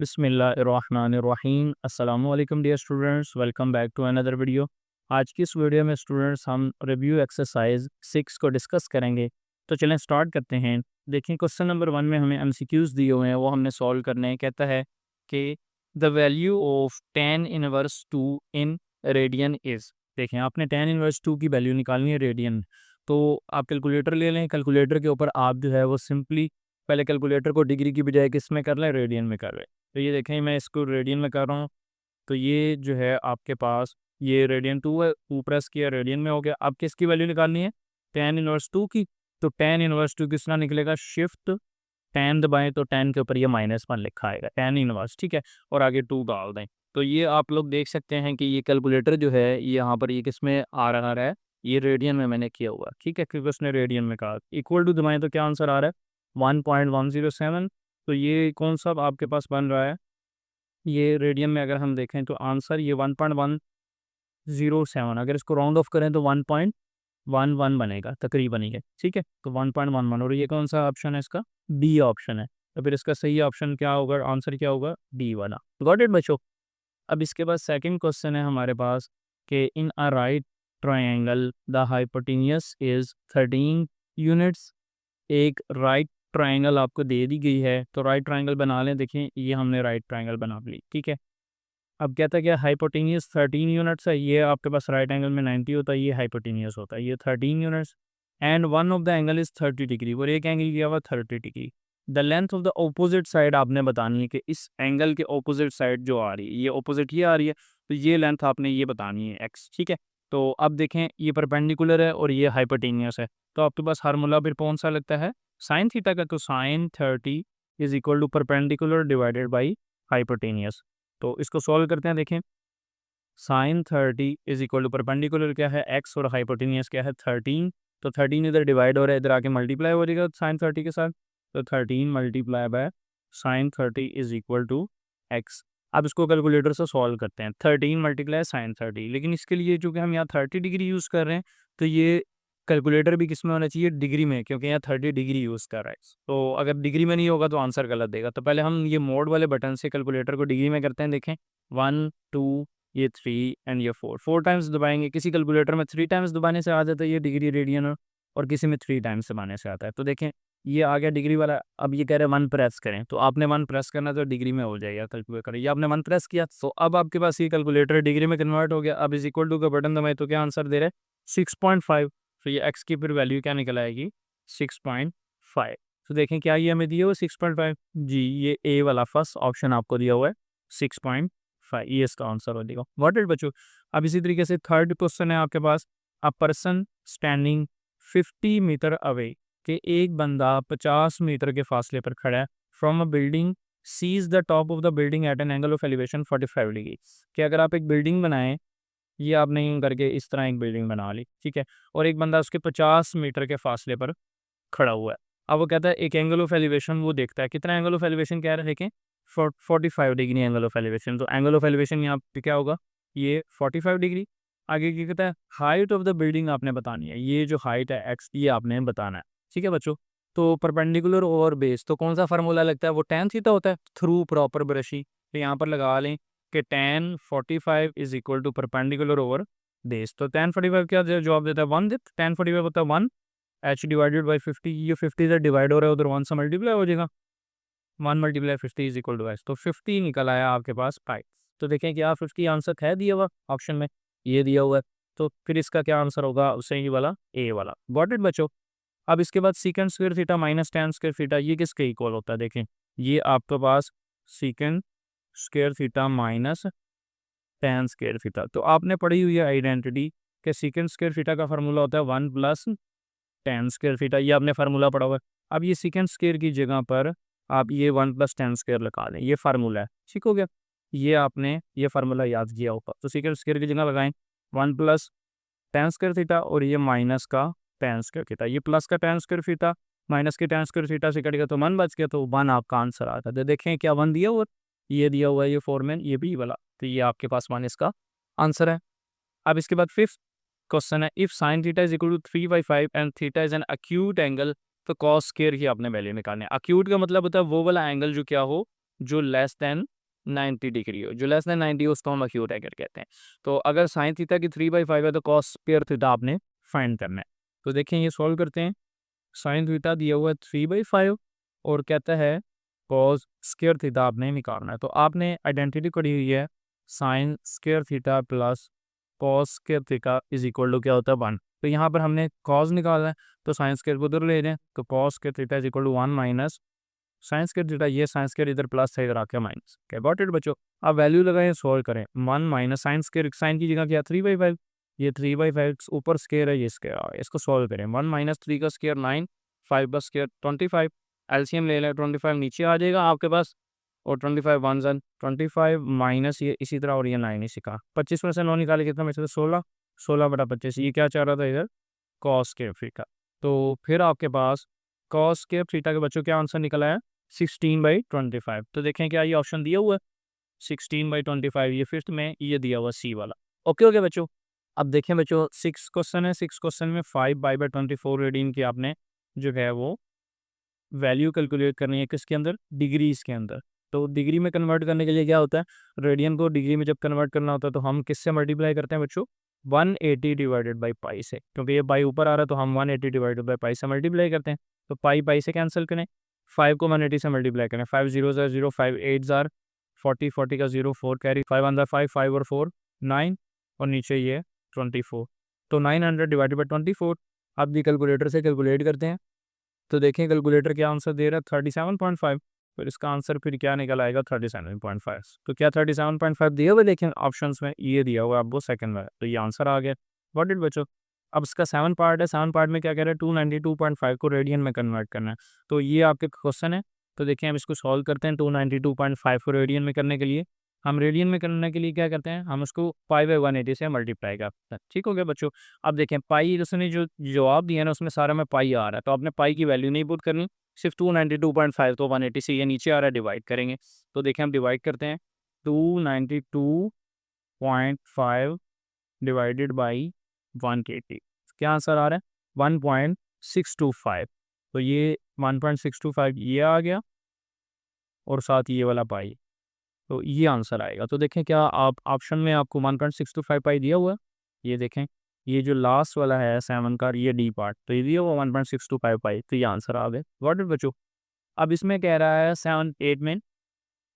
बिस्मिल्लाहिर्रहमानिर्रहीम। अस्सलामु अलैकुम dear students, welcome back to another video. आज की इस वीडियो में स्टूडेंट्स हम रिव्यू एक्सरसाइज 6 को डिस्कस करेंगे। तो चलें स्टार्ट करते हैं। देखिए क्वेश्चन नंबर 1 में हमें एमसीक्यूज़ दिए हुए हैं, वो हमने सॉल्व करने हैं। कहता है कि the value of tan inverse 2 in radian is. देखें आपने tan इनवर्स 2 की वैल्यू निकालनी है रेडियन। तो आप कैलकुलेटर ले लें, कैलकुलेटर के ऊपर आप जो है वो सिंपली पहले कैलकुलेटर को डिग्री की बजाय किस में कर लें, रेडियन में कर लें। तो ये देखें मैं इसको रेडियन में कर रहा हूँ। तो ये जो है आपके पास ये रेडियन 2 है, 2 प्रेस किया रेडियन में हो गया। अब किसकी वैल्यू निकालनी है, tan इनवर्स 2 की। तो tan इनवर्स 2 किस तरह निकलेगा, शिफ्ट tan दबाएं तो tan के ऊपर ये -1 लिखा आएगा, tan इनवर्स, ठीक है। और आगे 2 डाल दें। तो ये आप लोग देख सकते हैं कि ये कैलकुलेटर जो है यहाँ पर ये किस में आ रहा है, ये रेडियन में मैंने किया हुआ, ठीक है, क्योंकि उसने रेडियन में कहा। इक्वल टू दबाएं तो क्या आंसर आ रहा है, 1.107। तो ये कौन सा आपके पास बन रहा है, ये रेडियन में अगर हम देखें तो आंसर ये 1.107, अगर इसको राउंड ऑफ करें तो 1.11 बनेगा तकरीबन ये, ठीक है। तो 1.11, और ये कौन सा ऑप्शन है इसका, डी ऑप्शन है। तो फिर इसका सही ऑप्शन क्या होगा, आंसर क्या होगा, डी वाला। गॉट इट बच्चों। अब इसके बाद सेकंड क्वेश्चन है हमारे पास कि in a right triangle the hypotenuse is 13 units. एक राइट ट्रायंगल आपको दे दी गई है, तो राइट ट्रायंगल बना लें। देखें ये हमने राइट ट्रायंगल बना ली, ठीक है। अब कहता है कि हाइपोटेन्यूज 13 यूनिट्स है, ये आपके पास राइट एंगल में 90 होता है, ये हाइपोटेन्यूज होता है, ये 13 units. And one of the angle is 30 degree, और एक एंगल किया हुआ 30 degree. The length of the opposite side आपने बतानी है कि इस एंगल के ऑपोजिट साइड जो आ रही है, ये ऑपोजिट ये आ रही है, तो ये लेंथ आपने ये बतानी है एक्स, ठीक है। तो अब देखें ये परपेंडिकुलर है और ये हाइपोटेन्यूस है, तो आपके पास फार्मूला फिर कौन सा लगता है, साइन थीटा का। तो sine 30 is equal to perpendicular divided by hypotenuse. तो इसको सॉल्व करते हैं। देखें sine 30 is equal to perpendicular क्या है, एक्स, और हाइपोटेनियस क्या है 13। तो 13 इधर डिवाइड हो रहा है, इधर आके मल्टीप्लाई हो जाएगा साइन 30 के साथ। तो 13 multiply by sine 30 is equal to x. अब इसको कैलकुलेटर से सॉल्व करते हैं, 13 मल्टीप्लाई साइन 30। लेकिन इसके लिए चूँकि हम यहाँ 30 डिग्री यूज़ कर रहे हैं, तो ये कैलकुलेटर भी किस में होना चाहिए, डिग्री में, क्योंकि यहाँ 30 डिग्री यूज़ कर रहा है। तो अगर डिग्री में नहीं होगा तो आंसर गलत देगा। तो पहले हम ये मोड वाले बटन से कैलकुलेटर को डिग्री में करते हैं। देखें 1 2 ये 3 एंड ये 4 टाइम्स दबाएंगे। किसी कैलकुलेटर में 3 टाइम्स दबाने से आ जाता है ये डिग्री रेडियन, और किसी में 3 टाइम्स दबाने से आता है। तो देखें ये आ गया डिग्री वाला। अब ये कह रहे हैं 1 प्रेस करें, तो आपने 1 प्रेस करना तो डिग्री में हो जाएगा कैलकुलेटर। ये आपने 1 प्रेस किया, तो अब आपके पास ये कैलकुलेटर डिग्री में कन्वर्ट हो गया। अब इज इक्वल टू का बटन दबाए तो क्या आंसर दे रहे हैं, 6.5। तो ये एक्स की फिर वैल्यू क्या निकल आएगी, 6.5। तो देखें क्या ये हमें दिया हुआ 6.5, जी ये ए वाला फर्स्ट ऑप्शन आपको दिया हुआ है 6.5, ये इसका आंसर हो जाएगा। व्हाट इट बच्चों। अब इसी तरीके से थर्ड क्वेश्चन है आपके पास, a person standing 50 metre away, कि एक बंदा 50 मीटर के फासले पर खड़ा है, from a building sees the top of the building at an angle of elevation 45 degree. कि अगर आप एक बिल्डिंग बनाएं, ये आपने यूं करके इस तरह एक बिल्डिंग बना ली, ठीक है, और एक बंदा उसके 50 मीटर के फासले पर खड़ा हुआ है। अब वो कहता है एक एंगल ऑफ एलिवेशन वो देखता है, कितना एंगल ऑफ एलिवेशन कह रहे हैं, देखें 45 डिग्री एंगल ऑफ एलिवेशन। तो एंगल ऑफ एलिवेशन यहाँ पे क्या होगा, ये 45 डिग्री। आगे क्या कहता है, हाइट ऑफ द बिल्डिंग आपने बतानी है, ये जो हाइट है एक्स, ये आपने बताना है, ठीक है बच्चों। तो परपेंडिकुलर ओवर बेस, तो कौन सा फार्मूला लगता है, वो tan थीटा होता है, थ्रू प्रॉपर ब्रशी। तो यहाँ पर लगा लें कि tan 45 is equal to perpendicular over base. तो tan 45 क्या जवाब देता है, 1 देता है। tan 45 होता है 1, एच डिवाइडेड बाई 50, ये 50 इधर डिवाइड हो रहा है, उधर 1 से मल्टीप्लाई हो जाएगा, 1 multiply 50 is equal to h. तो 50 निकल आया आपके पास पाई। तो देखें क्या 50 आंसर है दिया हुआ ऑप्शन में, ये दिया हुआ है। तो फिर इसका क्या आंसर होगा, सही वाला ए वाला। गॉट इट बच्चों। अब इसके बाद secant square theta minus tan square theta, ये किसके इक्वल होता है, देखें ये आपके पास secant square theta minus tan square theta. तो आपने पढ़ी हुई है आइडेंटिटी कि सीकेंड स्क्वायर थीटा का फार्मूला होता है 1 प्लस tan स्क्वायर थीटा, ये आपने फार्मूला पढ़ा हुआ है। अब ये सीकेंड स्क्वायर की जगह पर आप ये 1 प्लस tan स्क्वायर लगा दें, ये फार्मूला है, ठीक हो गया। ये आपने ये फार्मूला याद किया होगा। तो सीकेंड स्क्वायर की जगह लगाएं 1 प्लस tan स्क्वायर थीटा, और ये माइनस का tan स्क्वायर थीटा, ये प्लस का tan स्क्वायर थीटा माइनस के tan स्क्वायर थीटा से कटेगा तो 1 बच गया, तो 1 आपका आंसर आता है। तो देखें क्या 1 दिया हुआ, ये दिया हुआ है, ये फोरमैन, ये बी वाला, तो ये आपके पास 1 इसका आंसर है। अब इसके बाद फिफ्थ क्वेश्चन है, if sine theta is equal to 3/5 and theta is an acute angle, तो कॉस स्क्वायर की आपने वैल्यू निकालनी है। अक्यूट का मतलब होता है वो वाला एंगल जो क्या हो, जो लेस देन 90 डिग्री हो, जो लेस देन 90 हो उसको हम अक्यूट एंगल कहते हैं। तो अगर साइन थीटा की 3/5 है तो कॉस स्क्वायर थीटा आपने फाइंड करना है। तो देखें ये सॉल्व करते हैं। साइन थीटा दिया हुआ है 3/5 और कहता है कॉस स्क्वायर थीटा आपने निकालना है। तो आपने आइडेंटिटी पढ़ी हुई है sine square theta plus cos square theta is equal to क्या होता है 1। तो यहाँ पर हमने कॉस निकालना है तो साइन स्क्वायर को उधर ले जाएं तो cos square theta is equal to 1 minus sine square theta, ये साइन स्क्वायर इधर प्लस है इधर आके माइनस। क्या गॉट इट बच्चों। अब वैल्यू लगाएं सॉल्व करें 1 माइनस साइन स्क्वायर, साइन की जगह क्या 3/5, ये 3/5 ऊपर स्क्वायर है ये स्क्वायर, इसको सॉल्व करें 1 माइनस 3 का स्क्वायर 9, 5 का स्क्वायर 25, एलसीएम ले लें 25 नीचे आ जाएगा आपके पास और 25 वन जन 25 माइनस ये इसी तरह और ये 9 इसी का 25 में से 9 निकाले कितना में से 16, 16/25, ये क्या चाह रहा था इधर कॉस स्क्वायर थीटा। तो फिर आपके पास कॉस स्क्वायर थीटा के बच्चों क्या आंसर निकला है 16/25। तो देखें क्या ये ऑप्शन दिया हुआ है 16/25, ये फिफ्थ में ये दिया हुआ सी वाला। ओके हो गया बच्चों। अब देखें बच्चों 6 क्वेश्चन है, 6 क्वेश्चन में 5/24 रेडियन की आपने जो है वो वैल्यू कैलकुलेट करनी है किसके अंदर डिग्रीज के अंदर। तो डिग्री में कन्वर्ट करने के लिए क्या होता है रेडियन को डिग्री में जब कन्वर्ट करना होता है तो हम किससे मल्टीप्लाई करते हैं बच्चों 180 डिवाइडेड बाई पाई से, क्योंकि ये पाई ऊपर आ रहा है तो हम 180 डिवाइडेड बाई पाई से मल्टीप्लाई करते हैं। तो पाई पाई से कैंसिल करें, 5 को 180 से मल्टीप्लाई करें, 5 0 0, 5 8 जार 40, 40 का 0 4 कैरी 5 अंदर 5, 5 और 4 9 और नीचे ये 24। तो 900 डिवाइडेड बाई 24 आप भी कैलकुलेटर से कैलकुलेट करते हैं। तो देखें कैलकुलेटर क्या आंसर दे रहा है 37.5, फिर इसका आंसर फिर क्या निकल आएगा 37.5। तो क्या 37.5 दिया हुआ लेकिन ऑप्शंस में ये दिया हुआ है आपको सेकंड में, तो ये आंसर आ गया। व्हाट इट बच्चों। अब इसका 7 पार्ट है, 7 पार्ट में क्या कह रहा है 292.5 को रेडियन में कन्वर्ट करना है। तो ये आपके क्वेश्चन है। तो देखिए हम इसको सॉल्व करते हैं 292.5 को रेडियन में करने के लिए हम रेडियन में करने के लिए क्या करते हैं हम उसको पाई/180 से मल्टीप्लाई करते हैं। ठीक हो गया बच्चों। अब देखें पाई उसने जो जवाब दिया ना उसमें सारा में पाई आ रहा है तो आपने पाई की वैल्यू नहीं पुट करनी, सिर्फ 292.5 तो 180 से ये नीचे आ रहा है डिवाइड करेंगे। तो देखें हम डिवाइड करते हैं 292.5 डिवाइडेड बाई 180, क्या आंसर आ रहा है 1.625। तो ये 1.625 ये आ गया और साथ ये वाला पाई, तो ये आंसर आएगा। तो देखें क्या आप ऑप्शन में आपको 1.625 पाई दिया हुआ है, ये देखें ये जो लास्ट वाला है 7 का ये डी पार्ट तो ये दिया हुआ 1.625 पाई, तो ये आंसर आ गए। व्हाट इट बच्चों। अब इसमें कह रहा है 7 8 में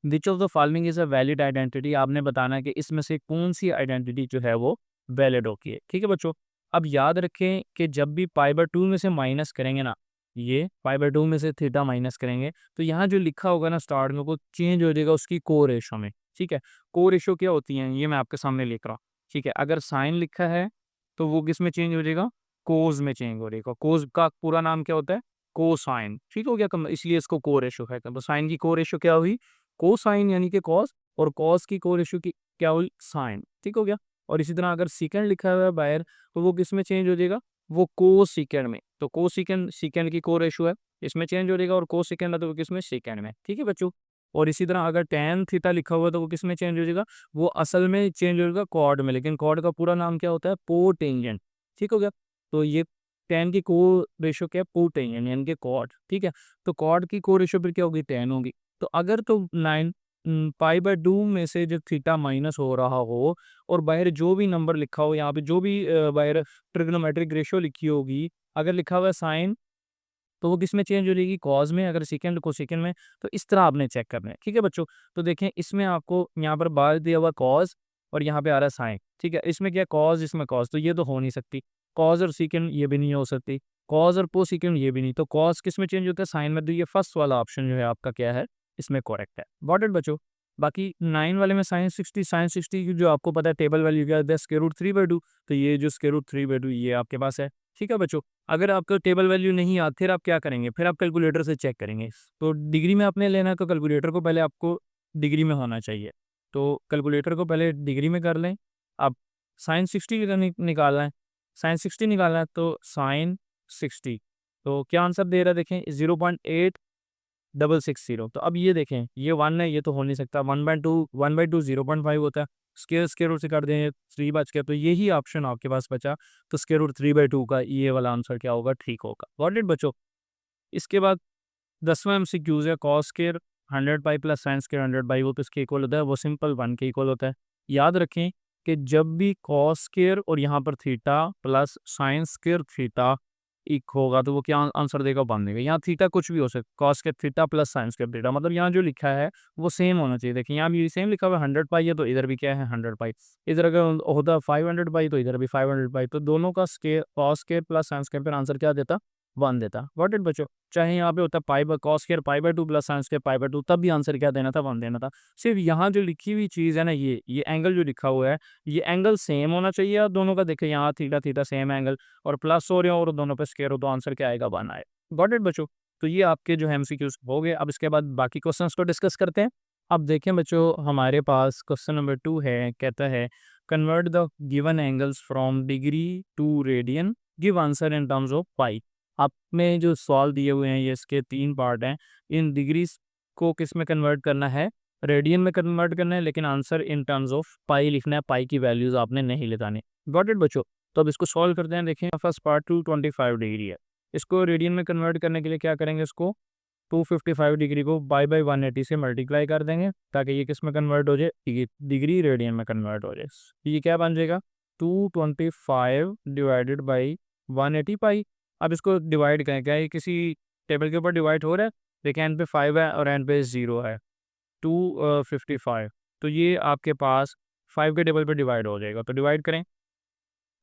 which of the following is a valid identity, आपने बताना है कि इसमें से कौन सी आइडेंटिटी जो है वो वैलिड होती है। ठीक है बच्चों। अब याद रखें कि जब भी पाई/2 में से माइनस करेंगे ना, ये पाई/2 में से थीटा माइनस करेंगे तो यहाँ जो लिखा होगा ना स्टार्ट में वो चेंज हो जाएगा उसकी को रेशो में। ठीक है, को रेशो क्या होती है ये मैं आपके सामने लिख रहा हूँ। ठीक है, अगर साइन लिखा है तो वो किस में चेंज हो जाएगा कोज में चेंज हो जाएगा। कोज का पूरा नाम क्या होता है कोसाइन। ठीक हो गया, इसलिए इसको को रेशो कहते हैं। तो साइन की को रेशो क्या हुई कोसाइन यानी कि कॉस, और कॉस की को रेशो की क्या हुई साइन। ठीक हो गया। और इसी तरह अगर सीकेंड लिखा हुआ है बाहर तो वो किस में चेंज हो जाएगा वो को सीकेंड में। तो को सीकेंड सीकेंड की को रेशो है इसमें चेंज हो जाएगा और को सीकेंड है तो वो किस में सेकेंड में। ठीक है बच्चों। और इसी तरह अगर टेन थीटा लिखा हुआ है तो वो किस में चेंज हो जाएगा वो असल में चेंज हो जाएगा कॉर्ड में, लेकिन कॉर्ड का पूरा नाम क्या होता है पोटेंजेंट। ठीक हो गया। तो ये टेन की को रेशो क्या है पोटेंजेंट यानी कि कॉर्ड। ठीक है, तो कॉर्ड की को रेशो फिर क्या होगी 10 होगी। तो अगर तो 9 पाई/2 में से जब थीटा माइनस हो रहा हो और बाहर जो भी नंबर लिखा हो यहाँ पे जो भी बाहर ट्रिग्नोमेट्रिक रेशियो लिखी होगी, अगर लिखा हुआ है साइन तो वो किस में चेंज हो जाएगी कॉज में, अगर सेकंड को सेकंड में। तो इस तरह आपने चेक करना है। ठीक है बच्चों। तो देखें इसमें आपको यहाँ पर बार दिया हुआ कॉज और यहाँ पे आ रहा है साइन। ठीक है, इसमें क्या कॉज इसमें कॉज, तो ये तो हो नहीं सकती। कॉज और सेकंड ये भी नहीं हो सकती, कॉज और को सेकंड ये भी नहीं। तो कॉज किस में चेंज होता है साइन में। तो ये फर्स्ट वाला ऑप्शन जो है आपका क्या है इसमें करेक्ट है। गॉट इट बच्चों। बाकी 9 वाले में साइन 60 की जो आपको पता है टेबल वैल्यू क्या है √3/2, तो ये जो √3/2 ये आपके पास है। ठीक है बच्चों। अगर आपको टेबल वैल्यू नहीं आती फिर आप क्या करेंगे, फिर आप कैलकुलेटर से चेक करेंगे। तो डिग्री में आपने लेना है तो कैलकुलेटर को पहले आपको डिग्री में होना चाहिए, तो कैलकुलेटर को पहले डिग्री में कर लें। अब साइन 60 का निकालना है, साइन 60 निकालना है तो साइन 60, तो क्या आंसर दे रहा है देखें 0.8660। तो अब ये देखें ये 1 है ये तो हो नहीं सकता, 1/2 0.5 होता है, स्क्वायर रूट से कर दें 3 बच गया, तो यही ऑप्शन आपके पास बचा। तो √3/2 का ये वाला आंसर क्या होगा ठीक होगा। गॉट इट बच्चों। इसके बाद 10वां एमसीक्यूज है cos square 100 pi plus sine square 100 पाई वो किसके इक्वल होता है, वो सिंपल 1 के इक्वल होता है। याद रखें कि जब भी कॉस स्क्वायर और यहाँ पर theta plus sign square theta एक होगा तो वो क्या आंसर देगा, 1 देगा। यहाँ थीटा कुछ भी हो सकता है, कॉस के theta plus sign square theta, मतलब यहाँ जो लिखा है वो सेम होना चाहिए। देखिए यहाँ भी सेम लिखा हुआ है 100 पाई है तो इधर भी क्या है 100 पाई, इधर अगर होता 500 पाई तो इधर भी 500 पाई, तो दोनों का square cos square plus sine square पर आंसर क्या देता, 1 देता। गॉट इट बच्चों। चाहे यहाँ पे होता pi by cos square pi by 2 plus sine square pi by 2, तब भी आंसर क्या देना था, 1 देना था। सिर्फ यहाँ जो लिखी हुई चीज़ है ना, ये एंगल जो लिखा हुआ है ये एंगल सेम होना चाहिए और दोनों का देखें यहाँ थीटा थीटा सेम एंगल और प्लस हो रहे हो और दोनों पे स्क्वायर हो तो आंसर क्या आएगा, 1 आएगा। गॉट इट बच्चों। तो ये आपके जो एमसीक्यूज हो गए। अब इसके बाद बाकी क्वेश्चंस को डिस्कस करते हैं। अब देखें बच्चों हमारे पास क्वेश्चन नंबर 2 है, कहता है convert the given angles from degree to radian, give answer in terms of pi. आप में जो सवाल दिए हुए हैं ये इसके 3 पार्ट हैं। इन डिग्रीज को किस में कन्वर्ट करना है, रेडियन में कन्वर्ट करना है, लेकिन आंसर इन टर्म्स ऑफ पाई लिखना है, पाई की वैल्यूज आपने नहीं लगानी। गॉट इट बच्चों। तो अब इसको सॉल्व करते हैं। देखें फर्स्ट पार्ट 225 डिग्री है, इसको रेडियन में कन्वर्ट करने के लिए क्या करेंगे, इसको 255 डिग्री को बाई 180 से मल्टीप्लाई कर देंगे ताकि ये किस में कन्वर्ट हो जाए, डिग्री रेडियन में कन्वर्ट हो जाए। ये क्या बन जाएगा 225 डिवाइडेड बाई 180 पाई। अब इसको डिवाइड करें, क्या ये किसी टेबल के ऊपर डिवाइड हो रहा है, देखिए एंड पे 5 है और एंड पे 0 है, 255, तो ये आपके पास 5 के टेबल पे डिवाइड हो जाएगा। तो डिवाइड करें,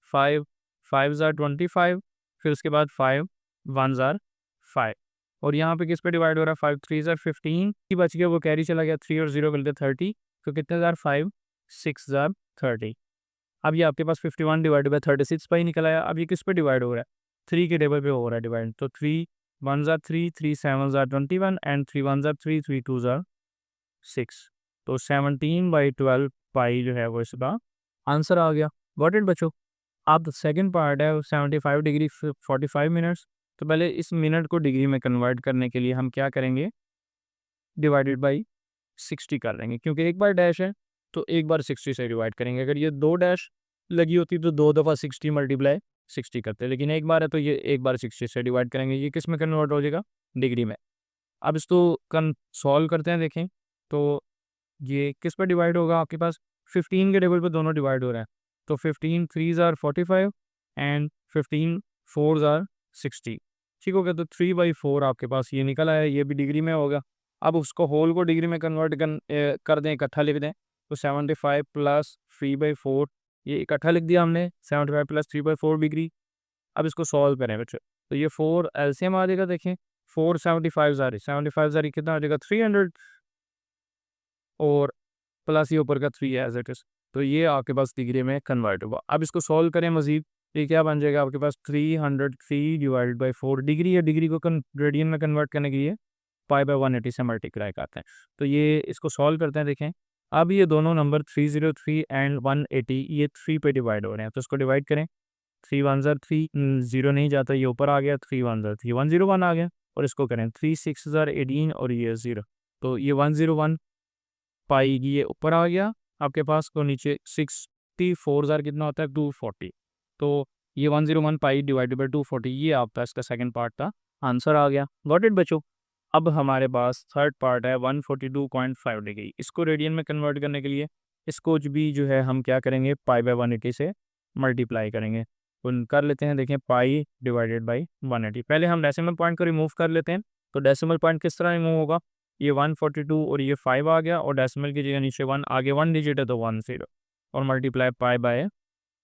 5 5 ज़ार 25, फिर उसके बाद 5 1 ज़ार 5, और यहाँ पे किस पे डिवाइड हो रहा है, 5 3 ज़ार 15 ही बच गया, वो कैरी चला गया, 3 और 0 मिलते 30, तो कितने ज़ार 5 6 ज़ार 30। अब ये आपके पास 51 डिवाइड बाई 36 पाई निकल आया। अब ये किस पे डिवाइड हो रहा है, 3 के टेबल पे हो रहा है डिवाइड, तो 3 1 ज़ार 3 3 7 ज़ार 21 एंड 3 1 ज़ार 3 3 2 ज़ार 6, तो 17/12 पाई जो है वो इसका आंसर आ गया। गॉट इट बच्चों। अब सेकंड पार्ट है 75 डिग्री 45 मिनट्स। तो पहले इस मिनट को डिग्री में कन्वर्ट करने के लिए हम क्या करेंगे, डिवाइडेड बाई 60 कर देंगे, क्योंकि एक बार डैश है तो एक बार 60 से डिवाइड करेंगे। अगर ये 2 डैश लगी होती तो 2 दफ़ा 60 मल्टीप्लाई 60 करते, लेकिन एक बार है तो ये एक बार 60 से डिवाइड करेंगे। ये किस में कन्वर्ट हो जाएगा, डिग्री में। अब इसको सॉल्व करते हैं। देखें तो ये किस पर डिवाइड होगा, आपके पास 15 के टेबल पे दोनों डिवाइड हो रहा है, तो 15 3 ज़ार 45 एंड 15 4 ज़ार 60, ठीक हो गया। तो 3/4 आपके पास ये निकल आया, ये भी डिग्री में होगा। अब उसको होल को डिग्री में कन्वर्ट कर दें, इकट्ठा लिख दें, तो 75 प्लस 3/4, ये इकट्ठा लिख दिया हमने, 75 प्लस 3/4 डिग्री। अब इसको सॉल्व करें बच्चों, तो ये 4 एलसीएम आ जाएगा। देखें 4 75 ज़ारी 75 ज़ारी कितना आ जाएगा 300, और प्लस ये ऊपर का 3 है एज इट इज़, तो ये आपके पास डिग्री में कन्वर्ट हुआ। अब इसको सॉल्व करें मजीद, ये क्या बन जाएगा आपके पास 303 डिवाइडेड बाई 4 डिग्री है, डिग्री को रेडियन में कन्वर्ट करने के लिए पाई बाय 180 से मल्टीप्लाई करते हैं। तो ये इसको सॉल्व करते हैं। देखें अब ये दोनों नंबर 303 एंड 180 ये 3 पे डिवाइड हो रहे हैं, तो इसको डिवाइड करें, 3 1 ज़ार 3 0 नहीं जाता, ये ऊपर आ गया, 3 1 ज़ार 3 101 आ गया, और इसको करें 3 6 ज़ार 18 और ये 0, तो ये 101 पाई ये ऊपर आ गया आपके पास, तो नीचे 64 ज़ार कितना होता है 240, तो ये 101 पाई डिवाइडेड बाई 240 ये आपका इसका सेकंड पार्ट का आंसर आ गया। गॉट इट बच्चों। अब हमारे पास थर्ड पार्ट है 142.5 डिग्री, इसको रेडियन में कन्वर्ट करने के लिए इसको भी जो है हम क्या करेंगे, पाई बाय 180 से मल्टीप्लाई करेंगे। उन कर लेते हैं, देखें पाई डिवाइडेड बाई 180, पहले हम डेसिमल पॉइंट को रिमूव कर लेते हैं। तो डेसिमल पॉइंट किस तरह रिमूव होगा, ये 142 और ये 5 आ गया, और डेसिमल की जगह नीचे 1 आगे 1 डिजिट है तो 10 और मल्टीप्लाई पाई बाय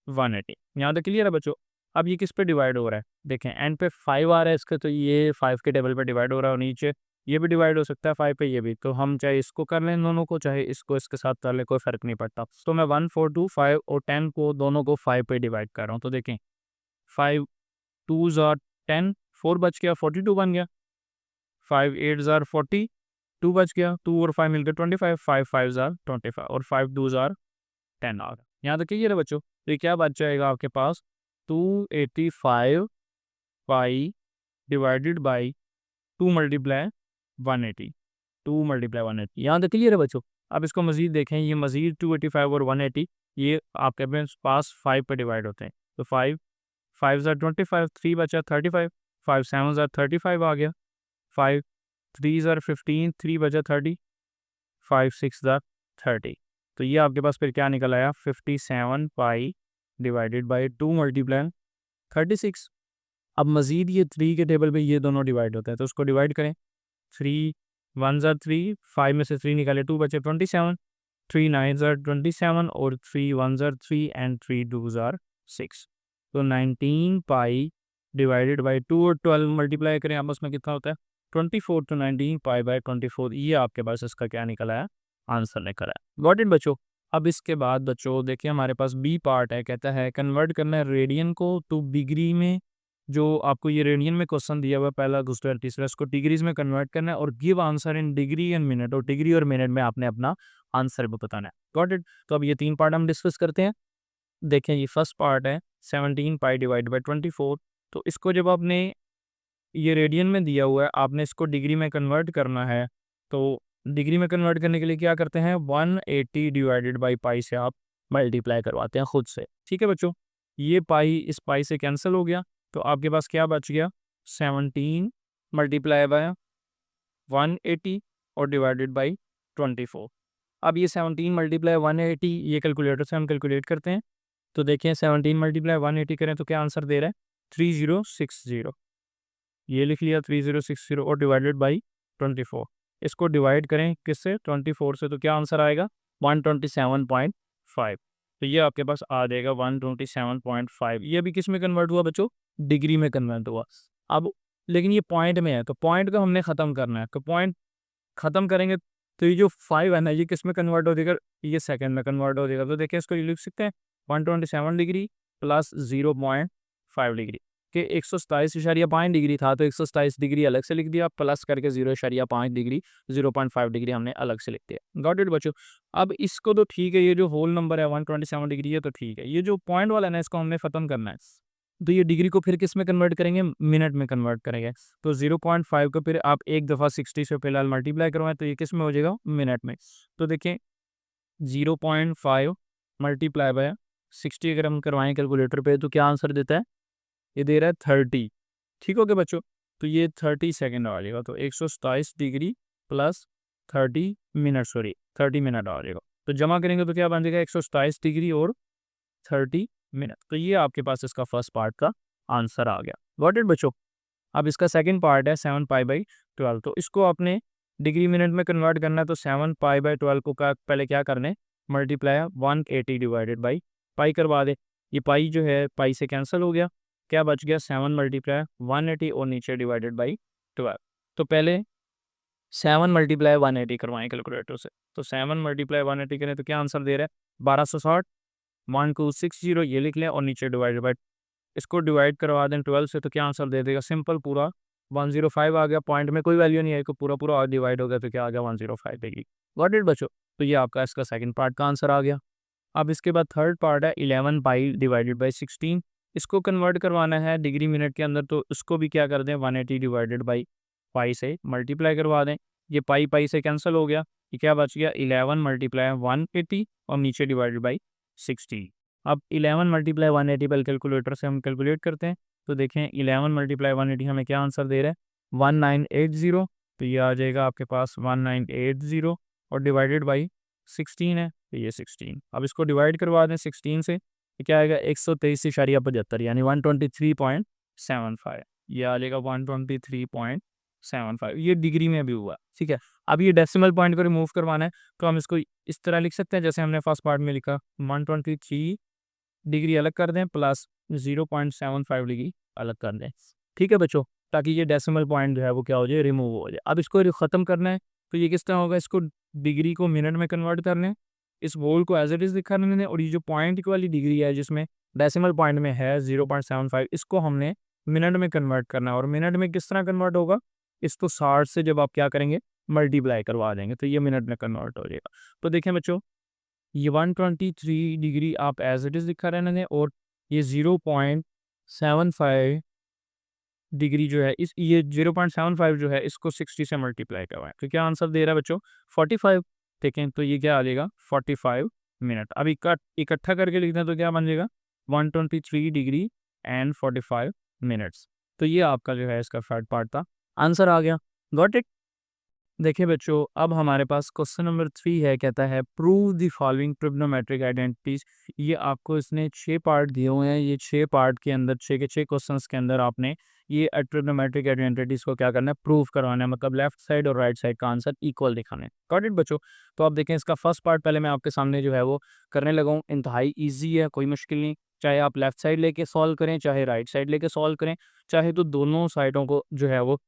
180। यहाँ तक क्लियर है बच्चों। अब ये किस पे डिवाइड हो रहा है, देखें एंड पे 5 आ रहा है इसका, तो ये 5 के टेबल पे डिवाइड हो रहा है, और नीचे ये भी डिवाइड हो सकता है 5 पे, ये भी, तो हम चाहे इसको कर लें दोनों को, चाहे इसको इसके साथ कर लें, कोई फ़र्क नहीं पड़ता। तो मैं 1 4 2 5 और 10 को दोनों को 5 पे डिवाइड कर रहा हूँ, तो देखें 5 2 ज़ार 10 4 बच गया 42 बन गया, 5 8 ज़ार 40 2 बच गया, 2 और 5 मिलकर 25, 5 5 ज़ार 25 और 5 2 ज़ार 10 आ गया। यहाँ तक क्लियर है बच्चों। तो ये क्या बच जाएगा आपके पास 285 पाई डिवाइडेड बाई 2 मल्टीप्लाई 180, 2 मल्टीप्लाई 180। यहाँ तक क्लियर है बच्चों। अब इसको मजीद देखें, ये मजीद 285 और 180 ये आपके पास 5 पे डिवाइड होते हैं, तो 5 5 ज़ार 25, 3 बचा 35, 5 7 ज़ार 35 आ गया, 5 3 ज़ार 15, 3 बचा 30, 5 6 ज़ार 30। तो ये आपके पास फिर क्या निकल आया 57 पाई डिवाइडेड बाई 2 मल्टीप्लाई 36। अब मज़ीद ये 3 के टेबल पे ये दोनों डिवाइड होते हैं, तो उसको डिवाइड करें। 3 1 ज़ार 3, 5 में से 3 निकाले 2 बचे 27, 3 9 ज़ार 27 और 3 1 ज़ार 3 एंड 3 2 ज़ार 6। तो 19 पाई डिवाइडेड बाई 2 और 12 मल्टीप्लाई करें आपस में कितना होता है 24। तो 19 पाई बाई 24, ये आपके पास इसका क्या निकला है, आंसर निकला है। गॉट इट बच्चों। अब इसके बाद बच्चों देखिए हमारे पास बी पार्ट है, कहता है कन्वर्ट करना है रेडियन को टू डिग्री में। जो आपको ये रेडियन में क्वेश्चन दिया हुआ है पहला दूसरा तीसरा, इसको डिग्रीज में कन्वर्ट करना है और give answer in degree and minute, और डिग्री और मिनट में आपने अपना आंसर भी बताना है। Got it. तो अब ये 3 पार्ट हम डिस्कस करते हैं। देखें ये फर्स्ट पार्ट है 17 पाई डिवाइड बाई 24। तो इसको जब आपने ये रेडियन में दिया हुआ है, आपने इसको डिग्री में कन्वर्ट करना है। तो डिग्री में कन्वर्ट करने के लिए क्या करते हैं 180 डिवाइडेड बाई पाई से आप मल्टीप्लाई करवाते हैं खुद से। ठीक है बच्चों, ये पाई इस पाई से कैंसिल हो गया, तो आपके पास क्या बच गया 17 मल्टीप्लाई बाय 180 और डिवाइडेड बाई 24। अब ये 17 मल्टीप्लाई 180 ये कैलकुलेटर से हम कैलकुलेट करते हैं। तो देखें 17 मल्टीप्लाई 180 करें तो क्या आंसर दे रहा है 3060। ये लिख लिया 3060 और डिवाइडेड बाई 24। इसको डिवाइड करें किससे 24 से, तो क्या आंसर आएगा 127.5। तो ये आपके पास आ जाएगा 127.5। ये भी किस में कन्वर्ट हुआ बच्चों, डिग्री में कन्वर्ट हुआ। अब लेकिन ये पॉइंट में है, तो पॉइंट को हमने ख़त्म करना है। तो पॉइंट ख़त्म करेंगे तो ये जो 5 है ना ये किस में कन्वर्ट हो जाएगा, ये सेकंड में कन्वर्ट हो जाएगा। तो देखिए इसको ये लिख सकते हैं 127 डिग्री प्लस 0.5 डिग्री कि 127.5 डिग्री था, तो 127 डिग्री अलग से लिख दिया, प्लस करके 0.5 डिग्री 0.5 डिग्री हमने अलग से लिख दिया। गॉट इट बच्चों। अब इसको तो ठीक है, ये जो होल नंबर है 127 डिग्री है तो ठीक है, ये जो पॉइंट वाला है ना इसको हमने ख़त्म करना है। तो ये डिग्री को फिर किस में कन्वर्ट करेंगे, मिनट में कन्वर्ट करेंगे। तो 0.5 को फिर आप एक दफ़ा 60 से फिलहाल मल्टीप्लाई करवाएं तो ये किस में हो जाएगा, मिनट में। तो देखें 0.5 मल्टीप्लाई बाय 60 अगर हम करवाएं कैलकुलेटर पे तो क्या आंसर देता है, ये दे रहा है 30। ठीक हो गया बच्चों। तो ये 30 सेकेंड आ जाएगा। तो 127 degree plus 30 minute, sorry 30 minute आ जाएगा। तो जमा करेंगे तो क्या बन जाएगा 127 डिग्री और 30 मिनट। तो ये आपके पास इसका फर्स्ट पार्ट का आंसर आ गया। गॉट इट बच्चों। अब इसका सेकंड पार्ट है 7 पाई बाई 12। तो इसको आपने डिग्री मिनट में कन्वर्ट करना है। तो 7 पाई बाई 12 को पहले क्या करना है मल्टीप्लाई 180 डिवाइडेड बाई पाई करवा दे। ये पाई जो है पाई से कैंसिल हो गया, क्या बच गया 7 मल्टीप्लाई 180 और नीचे डिवाइडेड बाई 12। तो पहले 7 मल्टीप्लाई 180 करवाएं कैलकुलेटर से। तो 7 मल्टीप्लाई 180 करें तो क्या आंसर दे रहा है 1260, 1260 ये लिख लें और नीचे डिवाइडेड बाई, इसको डिवाइड करवा दें 12 से तो क्या आंसर दे देगा सिंपल पूरा 105 आ गया। पॉइंट में कोई वैल्यू नहीं है, पूरा पूरा और डिवाइड हो गया तो क्या आ गया 105 देगी। गॉट इट बच्चों। तो ये आपका इसका सेकंड पार्ट का आंसर आ गया। अब इसके बाद थर्ड पार्ट है 11 पाई डिवाइडेड बाई 16। इसको कन्वर्ट करवाना है डिग्री मिनट के अंदर, तो उसको भी क्या कर दें 180 डिवाइडेड बाई पाई से मल्टीप्लाई करवा दें। ये पाई पाई से कैंसिल हो गया, ये क्या बच गया 11 मल्टीप्लाई 180 और नीचे डिवाइडेड बाई 16। अब 11 मल्टीप्लाई 180 पर कैलकुलेटर से हम कैलकुलेट करते हैं। तो देखें 11 मल्टीप्लाई 180 हमें क्या आंसर दे रहा है 1980। तो ये आ जाएगा आपके पास 1980 और डिवाइडेड बाई 16 है, तो ये 16। अब इसको डिवाइड करवा दें 16 से, ये क्या आएगा 123.75 यानी 123.75। ये आ जाएगा 123.75। ये डिग्री में भी हुआ। ठीक है। अब ये डेसिमल पॉइंट को रिमूव करवाना है, तो हम इसको इस तरह लिख सकते हैं जैसे हमने फर्स्ट पार्ट में लिखा 123 डिग्री अलग कर दें प्लस 0.75 डिग्री अलग कर दें। ठीक है बच्चों, ताकि ये डेसिमल पॉइंट जो है वो क्या हो जाए रिमूव हो जाए। अब इसको ख़त्म करना है तो ये किस तरह होगा, इसको डिग्री को मिनट में कन्वर्ट करना है, इस होल को एज इट इज़ दिखा रहे हैं और ये जो पॉइंट वाली डिग्री है जिसमें डेसिमल पॉइंट में है 0.75 इसको हमने मिनट में कन्वर्ट करना है। और मिनट में किस तरह कन्वर्ट होगा, इसको 60 से जब आप क्या करेंगे मल्टीप्लाई करवा देंगे तो ये मिनट में कन्वर्ट हो जाएगा। तो देखें बच्चों ये 123 डिग्री आप एज इट इज़ दिखा रहे हैं और ये 0.75 डिग्री जो है इस ये 0.75 जो है इसको 60 से मल्टीप्लाई करवाएं तो क्या आंसर दे रहा है बच्चों 45। देखें तो ये क्या आ जाएगा 45 मिनट। अब इकट्ठा करके लिखते हैं तो क्या बन जाएगा 123 डिग्री एंड 45 मिनट्स। तो ये आपका जो है इसका थर्ड पार्ट था, आंसर आ गया। Got it. देखिए बच्चों, अब हमारे पास क्वेश्चन नंबर 3 है, कहता है prove the following trigonometric identities. ये आपको इसने 6 पार्ट दिए हुए हैं। ये 6 पार्ट के अंदर 6 के 6 क्वेश्चंस के अंदर आपने ये ट्रिग्नोमेट्रिक आइडेंटिटीज को क्या करना है, प्रूव करवाना है। मतलब लेफ्ट साइड और राइट साइड का आंसर इक्वल दिखाना है। गॉट इट बच्चों। तो आप देखें, इसका फर्स्ट पार्ट पहले मैं आपके सामने जो है वो करने लगा हूँ। इंतहाई ईजी है, कोई मुश्किल नहीं। चाहे आप लेफ्ट साइड लेके सॉल्व करें, चाहे राइट साइड लेके सॉल्व करें, चाहे तो दोनों साइडों को जो है वो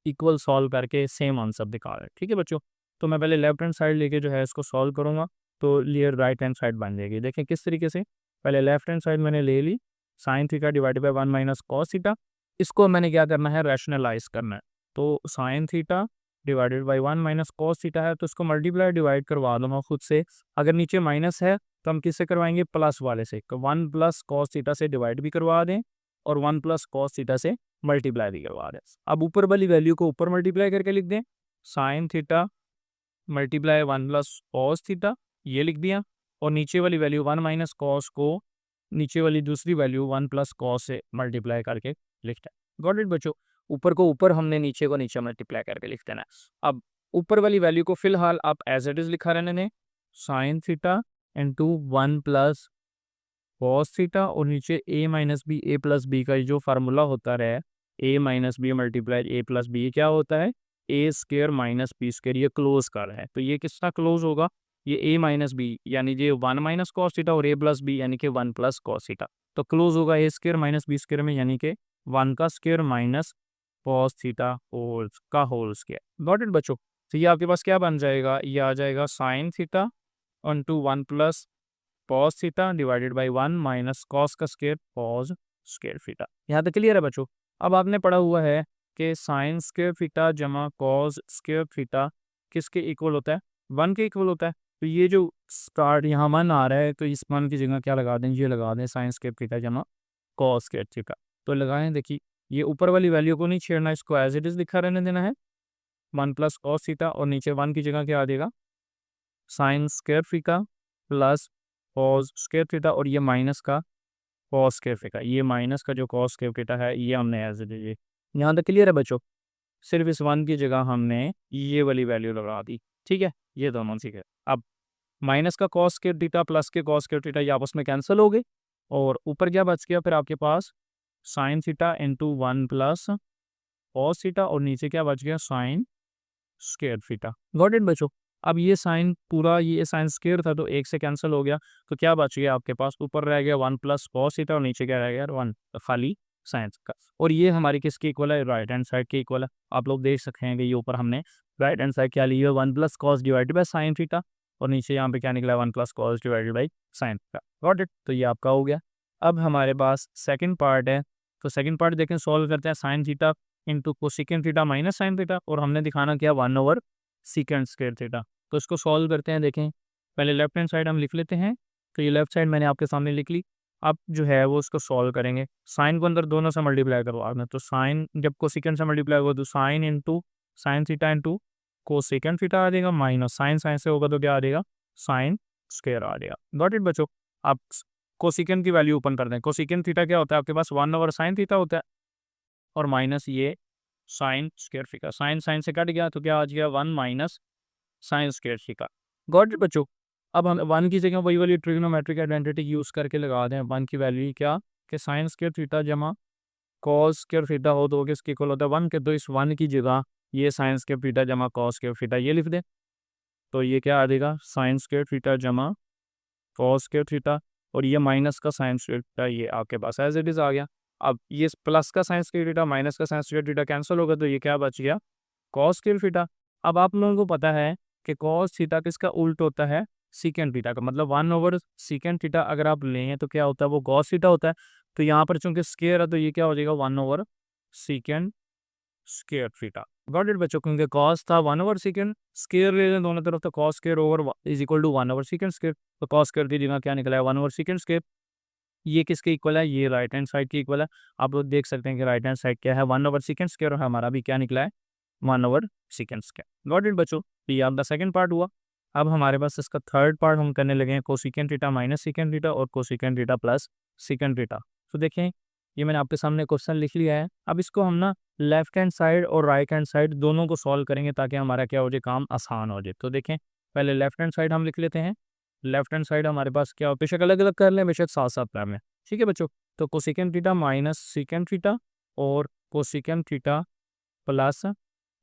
इक्वल सॉल्व करके सेम आंसर दिखा रहा है। ठीक है बच्चों। तो मैं पहले लेफ्ट हैंड साइड लेके जो है इसको सॉल्व करूंगा, तो लिए राइट हैंड साइड बन जाएगी। देखें किस तरीके से। पहले लेफ्ट हैंड साइड मैंने ले ली, sine theta divided by 1 minus cos theta. इसको मैंने क्या करना है, रैशनलाइज करना है। तो sine theta divided by 1 minus cos theta है, तो इसको मल्टीप्लाई डिवाइड करवा दूंगा खुद से। अगर नीचे माइनस है तो हम किससे करवाएंगे, प्लस वाले से। 1 प्लस कॉस थीटा से डिवाइड भी करवा दें और 1 प्लस कॉस थीटा से मल्टीप्लाई भी करवा दें। अब ऊपर वाली वैल्यू को ऊपर मल्टीप्लाई करके लिख दें, sign theta multiply 1 plus cos theta, ये लिख दिया। और नीचे वाली वैल्यू 1 माइनस कॉस को नीचे वाली दूसरी वैल्यू 1 प्लस कॉस से मल्टीप्लाई करके लिखता है। गॉट इट बच्चों। ऊपर को ऊपर, हमने नीचे को नीचे मल्टीप्लाई करके लिख देना है। अब ऊपर वाली वैल्यू को फिलहाल आप एज इट इज लिखा रहने दें, sign theta into 1 plus cos theta, और नीचे ए माइनस बी, ए प्लस बी का जो फार्मूला होता रहा, ए माइनस बी मल्टीप्लाई ए प्लस बी, क्या होता है, ए स्केयर माइनस बी स्केयर। ये क्लोज कर रहा है, तो ये किसका क्लोज होगा, ये ए माइनस बी यानी ये 1 माइनस कॉस थीटा, और ए प्लस बी यानी कि 1 प्लस कॉस थीटा। तो क्लोज होगा a square minus b square में, यानी कि 1 का square minus cos theta whole का होल स्केयर। गॉट इट बच्चों। तो ये आपके पास क्या बन जाएगा, ये आ जाएगा sine theta into 1 plus cos theta divided by 1 minus cos का स्केयर कॉस स्केयर थीटा। यहाँ तक क्लियर है बच्चों। अब आपने पढ़ा हुआ है कि साइन स्केयर थीटा जमा कॉस स्केयर थीटा किसके इक्वल होता है, 1 के इक्वल होता है। तो ये जो स्टार्ट यहाँ 1 आ रहा है, तो इस 1 की जगह क्या लगा दें, ये लगा दें साइन स्केयर थीटा जमा कॉस स्केयर थीटा। तो लगाएं, देखिए ये ऊपर वाली वैल्यू को नहीं छेड़ना, इसको एज इट इज लिखा रहने देना है, 1 प्लस कॉस थीटा, और नीचे 1 की जगह क्या आ जाएगा, sine square theta plus cos square theta, और ये माइनस का कॉस स्क्वायर थीटा। ये माइनस का जो कॉस स्क्वायर थीटा है, ये हमने एज इट इज। यहाँ तक क्लियर है बच्चों। सिर्फ इस 1 की जगह हमने ये वाली वैल्यू लगा दी। ठीक है, ये दोनों ठीक है। अब माइनस का कॉस स्क्वायर थीटा प्लस के कॉस स्क्वायर थीटा, ये आपस में कैंसिल हो गए, और ऊपर क्या बच गया फिर आपके पास, sine theta into 1 plus cos theta, और नीचे क्या बच गया, sine square theta. Got it बच्चों। अब ये साइन पूरा, ये साइन स्क्वायर था तो एक से कैंसिल हो गया, तो क्या बच गया आपके पास, ऊपर रह गया 1 प्लस कॉस थीटा, और नीचे क्या रह गया 1 खाली साइन का। और ये हमारी किसकी इक्वल है, राइट हैंड साइड के इक्वल है। आप लोग देख सकते हैं कि ये ऊपर हमने राइट हैंड साइड क्या ली है, 1 plus cos divided by sine theta, और नीचे यहाँ पे क्या निकला, 1 plus cos divided by sine theta. Got it. तो ये आपका हो गया। अब हमारे पास सेकेंड पार्ट है, तो सेकेंड पार्ट देखें, सॉल्व करते हैं। Sign theta into cosecant theta minus sine theta, और हमने दिखाना क्या, 1 ओवर सीकेंड स्क्वायर थीटा। तो इसको सॉल्व करते हैं। देखें पहले लेफ्ट हैंड साइड हम लिख लेते हैं, तो ये लेफ्ट साइड मैंने आपके सामने लिख ली। अब जो है वो इसको सॉल्व करेंगे। साइन को अंदर दोनों से मल्टीप्लाई करवा दें, तो साइन जब कोसेकेंड से मल्टीप्लाई होगा तो sine into sine theta into cosecant theta आ जाएगा, माइनस साइन साइन से होगा तो क्या आ जाएगा, साइन स्क्वायर आ जाएगा। गॉट इट बच्चों। आप कोसेकेंड की वैल्यू ओपन कर दें। कोसेकेंड थीटा क्या होता है आपके पास, 1 ओवर साइन थीटा होता है, और माइनस ये sine square theta. Sine sine से कट गया तो क्या आ गया, 1 minus sine square theta. Got it बच्चों। अब हम 1 की जगह वही वाली ट्रिग्नोमेट्रिक आइडेंटिटी यूज़ करके लगा दें। 1 की वैल्यू क्या, कि साइन स्क्वायर थीटा जमा कॉस स्क्वायर थीटा हो तो किसके इक्वल होता है, 1 के। तो इस 1 की जगह ये साइन स्क्वायर थीटा जमा कॉस स्क्वायर थीटा ये लिख दें, तो ये क्या आ जाएगा, साइन स्क्वायर थीटा जमा कॉस स्क्वायर थीटा, और ये माइनस का साइन स्क्वायर थीटा, ये आपके पास एज इट इज आ गया। अब ये प्लस का साइन स्क्वायर थीटा माइनस का साइन स्क्वायर थीटा कैंसिल होगा, तो ये क्या बच गया, कॉस स्क्वायर थीटा। अब आप लोगों को पता है कि कॉस थीटा किसका उल्ट होता है, सीकेंड थीटा का। मतलब 1 ओवर सीकेंड थीटा अगर आप लें तो क्या होता है, वो कॉस थीटा होता है। तो यहाँ पर चूंकि स्क्वायर है तो ये क्या हो जाएगा, 1 over secant square theta. Got it बच्चों। क्योंकि कॉस था 1 ओवर सीकेंड, स्क्वायर ले लें दोनों तरफ, तो cos square over is equal to 1 over secant square. तो कॉस स्क्वायर की जगह क्या निकला है, 1 ओवर सीकेंड स्क्वायर। ये किसके इक्वल है, ये राइट हैंड साइड की इक्वल है। आप लोग देख सकते हैं कि राइट हैंड साइड क्या है, 1 ओवर सीकेंड स्क्वायर, और हमारा भी क्या निकला है, 1 over secant square. Got it बच्चों। तो ये आपका सेकंड पार्ट हुआ। अब हमारे पास इसका थर्ड पार्ट हम करने लगे हैं, cosecant theta minus secant theta और cosecant theta plus secant theta. तो देखें ये मैंने आपके सामने क्वेश्चन लिख लिया है। अब इसको हम ना लेफ्ट हैंड साइड और राइट हैंड साइड दोनों को सॉल्व करेंगे ताकि हमारा क्या हो जाए, काम आसान हो जाए। तो देखें, पहले लेफ्ट हैंड साइड हम लिख लेते हैं। लेफ्ट हैंड साइड हमारे पास क्या हो, बेशक अलग अलग कर लें, बेशक साथ साथ कर लें, ठीक है बच्चों। तो cosecant theta minus secant theta और cosecant theta plus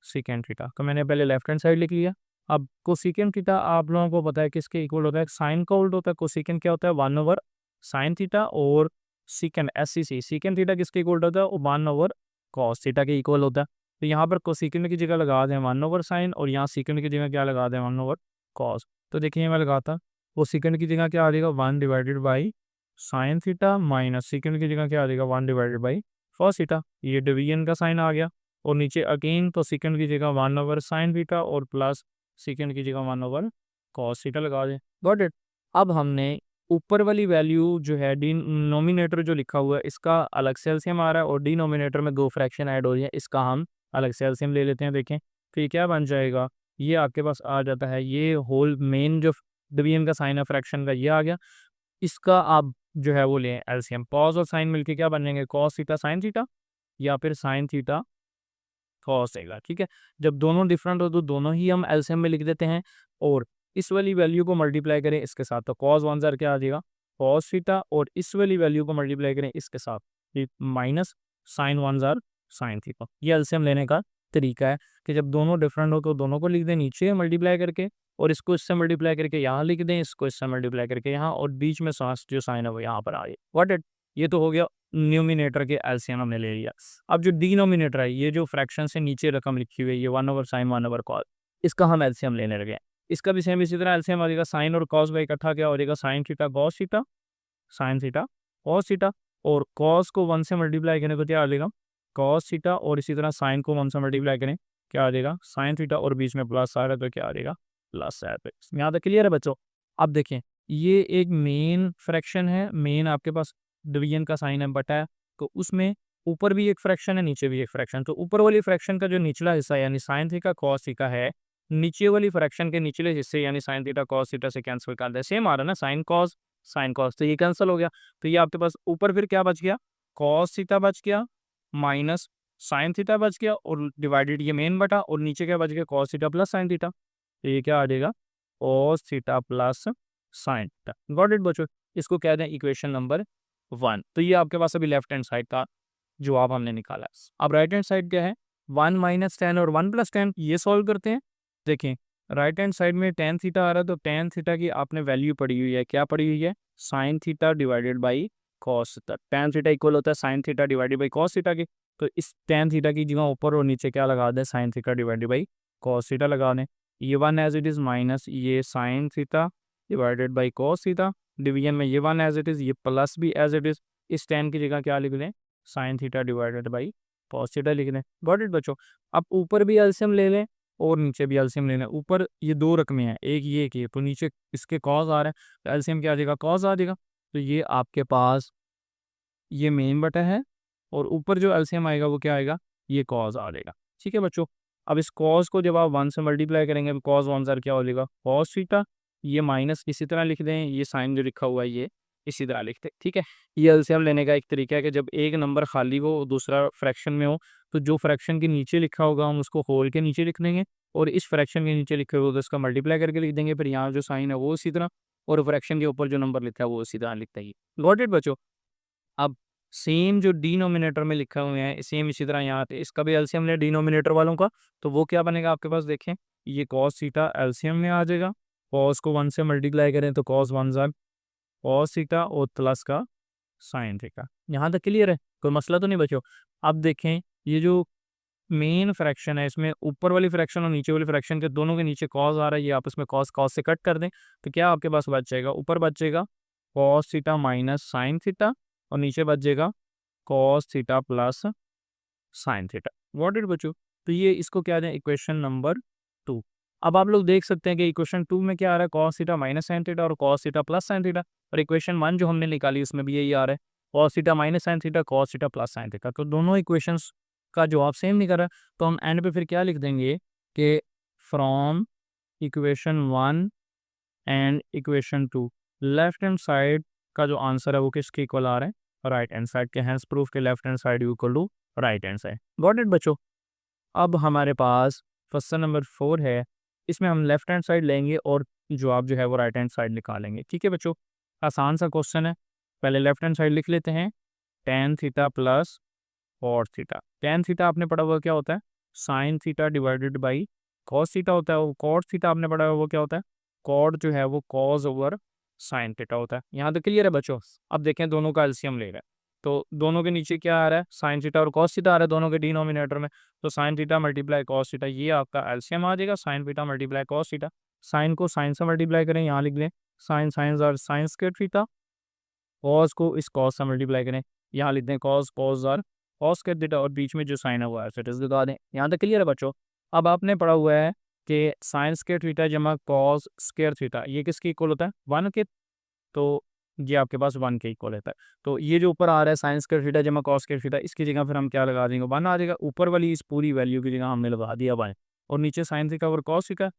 secant theta का मैंने पहले लेफ्ट हैंड साइड लिख लिया। अब कोसेकेंट थीटा आप लोगों को पता है किसके इक्वल होता है, साइन का उल्ट होता है। कोसेकेंट क्या होता है, 1/sin थीटा, और सीकेंट SCC सीकेंट थीटा किसके इक्वल होता है, वो 1/cos थीटा के इक्वल होता है। तो यहाँ पर कोसेकेंट की जगह लगा दें 1/sin और यहाँ सीकेंट की जगह क्या लगा दें 1/cos। तो देखिए मैं लगाता, कोसेकेंट की जगह क्या आ जाएगा 1/sin थीटा माइनस सीकेंट की जगह क्या आ जाएगा 1/cos थीटा। ये डिवीजन का साइन आ गया। और नीचे अगेन तो सेकंड की जगह 1/sin थीटा और प्लस सेकंड की जगह 1/cos थीटा लगा दें। Got it. अब हमने ऊपर वाली वैल्यू जो है डिनोमिनेटर जो लिखा हुआ है इसका अलग से एलसीएम आ रहा है और डिनोमिनेटर में 2 फ्रैक्शन ऐड हो रही है, इसका हम अलग से एलसीएम ले लेते हैं। देखें फिर क्या बन जाएगा, ये आपके पास आ जाता है, ये होल मेन जो डिवीजन का साइन है फ्रैक्शन का ये आ गया। इसका आप जो है वो लें एलसीएम, कॉस और साइन मिलके क्या बनेंगे, कॉस थीटा साइन थीटा या फिर साइन थीटा कॉस आएगा, ठीक है। जब दोनों डिफरेंट हो तो दोनों ही हम एलसीएम में लिख देते हैं और इस वाली वैल्यू को मल्टीप्लाई करें इसके साथ, तो कॉस 1 जार क्या आ जाएगा कॉस थीटा, और इस वाली वैल्यू को मल्टीप्लाई करें इसके साथ माइनस साइन 1 जार साइन थीटा। ये एलसीएम लेने का तरीका है कि जब दोनों डिफरेंट हो तो दोनों को लिख दें नीचे मल्टीप्लाई करके, और इसको इससे मल्टीप्लाई करके यहाँ लिख दें, इसको इससे मल्टीप्लाई करके यहाँ, और बीच में सांस जो साइन है वो यहाँ पर आ जाए। व्हाट इट, ये तो हो गया न्यूमिनेटर के एलसीएम हमने ले लिया। अब जो डिनोमिनेटर है, ये जो फ्रैक्शन से नीचे रकम लिखी हुई है ये 1/sin 1/cos, इसका हम एलसीएम लेने लगे। इसका भी सेम इसी तरह एलसीएम आ जाएगा, साइन और कॉस का इकट्ठा क्या हो जाएगा sine theta cos theta, sign theta cos theta, और कॉस को 1 से मल्टीप्लाई करें तो क्या आ जाएगा कॉस थीटा, और इसी तरह साइन को 1 से मल्टीप्लाई करें क्या आ जाएगा साइन थीटा, और बीच में प्लस आ रहा है तो क्या आ जाएगा प्लस आ रहा है। यहाँ तक क्लियर है बच्चों। अब देखें ये एक मेन फ्रैक्शन है, मेन आपके पास डिवीजन का साइन है बटा है, तो उसमें ऊपर भी एक फ्रैक्शन है नीचे भी एक फ्रैक्शन, तो ऊपर वाली फ्रैक्शन का जो निचला हिस्सा यानी साइन थीटा कॉस थीटा है, नीचे वाली फ्रैक्शन के निचले हिस्से यानी साइन थीटा कॉस थीटा से कैंसिल कर दे, सेम आ रहा है ना साइन कॉस, तो ये कैंसिल हो गया। तो ये आपके पास ऊपर फिर क्या बच गया कॉस थीटा बच गया माइनस साइन थीटा बच गया, और डिवाइडेड ये मेन बटा, और नीचे क्या बच गया cos theta plus sine theta, तो ये क्या आ जाएगा cos theta plus sine theta. Got it बच्चों, इसको कह दें इक्वेशन नंबर 1। तो ये आपके पास अभी लेफ्ट हैंड साइड का जवाब हमने निकाला है। अब राइट हैंड साइड क्या है 1 - 10 और 1 + 10, ये सॉल्व करते हैं। देखें राइट हैंड साइड में tan थीटा आ रहा है, तो tan थीटा की आपने वैल्यू पड़ी हुई है, क्या पड़ी हुई है sine theta divided by cos theta. tan theta equal होता है sine theta divided by cos theta की, तो इस tan थीटा की जगह ऊपर और नीचे क्या लगा दें sign theta divided by cos theta लगा दें। ये 1 एज इट इज़ माइनस ये sign theta divided by cos theta, division में ये 1 एज इट इज़, ये प्लस भी एज इट इज़, इस tan की जगह क्या लिख दें sign theta divided by cos theta लिख दें। गॉट इट बच्चों। अब ऊपर भी एलसीएम ले लें और नीचे भी एलसीएम लेना है। ऊपर ये 2 रकमें हैं, एक ये, तो नीचे इसके कॉस आ रहे हैं, तो एलसीएम क्या आ जाएगा कॉस आ जाएगा। तो ये आपके पास ये मेन बटा है, और ऊपर जो एलसीएम आएगा वो क्या आएगा ये कॉस आ जाएगा, ठीक है बच्चों। अब इस कॉस को जब आप 1 से मल्टीप्लाई करेंगे तो कॉस 1 जार क्या हो जाएगा कॉस थीटा, ये माइनस इसी तरह लिख दें, ये साइन जो लिखा हुआ है ये इसी तरह लिखते हैं, ठीक है। ये एलसीएम लेने का एक तरीका है कि जब एक नंबर खाली हो दूसरा फ्रैक्शन में हो, तो जो फ्रैक्शन के नीचे लिखा होगा हम उसको होल के नीचे लिख देंगे, और इस फ्रैक्शन के नीचे लिखे होगा तो इसका मल्टीप्लाई करके लिख देंगे, फिर यहाँ जो साइन है वो इसी तरह, और फ्रैक्शन के ऊपर जो नंबर लिखा है वो इसी तरह लिखता है। गॉट इट बच्चों। अब सेम जो डिनोमिनेटर में लिखा हुआ है सेम इसी तरह यहाँ पे इसका भी एलसीएम ले डिनोमिनेटर वालों का, तो वो क्या बनेगा आपके पास देखें, ये कॉस थीटा एलसीएम में आ जाएगा, कॉस को 1 से मल्टीप्लाई करें तो कॉस 1 जार कॉस थीटा और प्लस का साइन थीटा। यहाँ तक क्लियर है, कोई मसला तो नहीं बच्चों। अब देखें ये जो मेन फ्रैक्शन है इसमें ऊपर वाली फ्रैक्शन और नीचे वाली फ्रैक्शन के दोनों के नीचे कॉस आ रहा है, ये आपस में कॉस कॉस से कट कर दें, तो क्या आपके पास बच जाएगा ऊपर बच जाएगा cos theta minus sine theta, और नीचे बच जाएगा cos theta plus sine theta. What it बच्चों। तो ये इसको क्या दें इक्वेशन नंबर 2। अब आप लोग देख सकते हैं कि इक्वेशन 2 में क्या आ रहा है cos theta minus sine theta और cos theta plus sine theta, और इक्वेशन 1 जो हमने निकाली उसमें भी यही आ रहा है cos theta minus sine theta cos theta plus sine theta, तो दोनों इक्वेशंस का जवाब सेम निकल रहा है। तो हम एंड पे फिर क्या लिख देंगे कि from equation 1 and equation 2 left hand side का जो आंसर है वो किसके इक्वल आ रहा है राइट हैंड साइड के, हैंस प्रूफ के left hand side equal to right hand side. Got it बच्चों। अब हमारे पास क्वेश्चन नंबर 4 है, इसमें हम लेफ्ट हैंड साइड लेंगे और जवाब जो है वो राइट हैंड साइड निकालेंगे। ठीक है बच्चों, आसान सा क्वेश्चन है। पहले लेफ्ट हैंड साइड लिख लेते हैं, tan theta plus cot theta. Tan theta आपने पढ़ा हुआ क्या होता है, sine theta divided by cos theta होता है। वो कॉट थीटा आपने पढ़ा हुआ वो क्या होता है, कॉट जो है वो कॉस ओवर साइन थीटा होता है। यहाँ तक क्लियर है बच्चों। अब देखें दोनों का एलसीएम ले रहा है, तो दोनों के नीचे क्या आ रहा है, साइन थीटा और कॉस थीटा आ रहा है दोनों के डिनोमिनेटर में। तो sine theta multiply cos theta, ये आपका एलसीएम आ जाएगा, sine theta multiply cos theta. Sine को साइन से मल्टीप्लाई करें, यहाँ लिख लें साइन साइन और साइन स्क्वायर थीटा। कॉस को इस कॉस से मल्टीप्लाई करें, यहाँ लिख दें कॉस कॉस आर कॉस कर देता, और बीच में जो साइन है वो एज इट इज लगा दें। यहाँ तक क्लियर है बच्चों। अब आपने पढ़ा हुआ है कि साइन स्क्वायर थीटा जमा कॉस स्क्वायर थीटा, ये किसके इक्वल होता है, 1 के। तो ये आपके पास 1 के इक्वल होता है। तो ये जो ऊपर आ रहा है साइन स्क्वायर थीटा जमा कॉस स्क्वायर थीटा, इसकी जगह फिर हम क्या लगा देंगे, 1 आ जाएगा। ऊपर वाली इस पूरी वैल्यू की जगह हमने लगा दिया 1, और नीचे साइन थीटा और कॉस थीटा।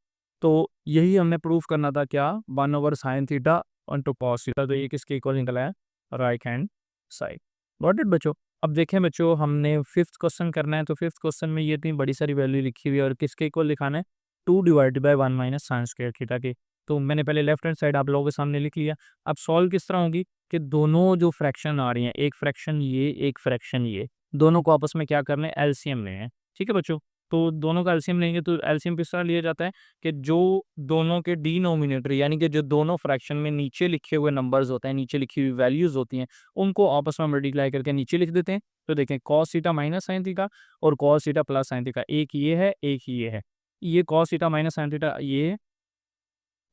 तो यही हमने प्रूफ करना था, क्या, 1 over sign theta into cos theta. तो ये किसके इक्वल निकला है, right hand side. Got it बच्चों। अब देखें बच्चों, हमने 5th क्वेश्चन करना है। तो 5th क्वेश्चन में ये इतनी बड़ी सारी वैल्यू लिखी हुई है, और किसके इक्वल लिखाना है, 2 divided by 1 minus sine square theta के। तो मैंने पहले लेफ्ट हैंड साइड आप लोगों के सामने लिख लिया। अब सॉल्व किस तरह होगी कि दोनों जो फ्रैक्शन आ रही हैं, एक फ्रैक्शन ये एक फ्रैक्शन ये, दोनों को आपस में क्या करना है, एलसीएम लेना है। ठीक है बच्चों। तो दोनों का एलसीएम लेंगे, तो एलसीएम किस तरह लिया जाता है कि जो दोनों के डिनोमिनेटर, यानी कि जो दोनों फ्रैक्शन में नीचे लिखे हुए नंबर्स होते हैं, नीचे लिखी हुई वैल्यूज होती हैं, उनको आपस में मल्टीप्लाई करके नीचे लिख देते हैं। तो देखें cos theta minus sine theta और cos theta plus sine theta, एक ये है एक ये है। ये cos theta minus sine theta ये,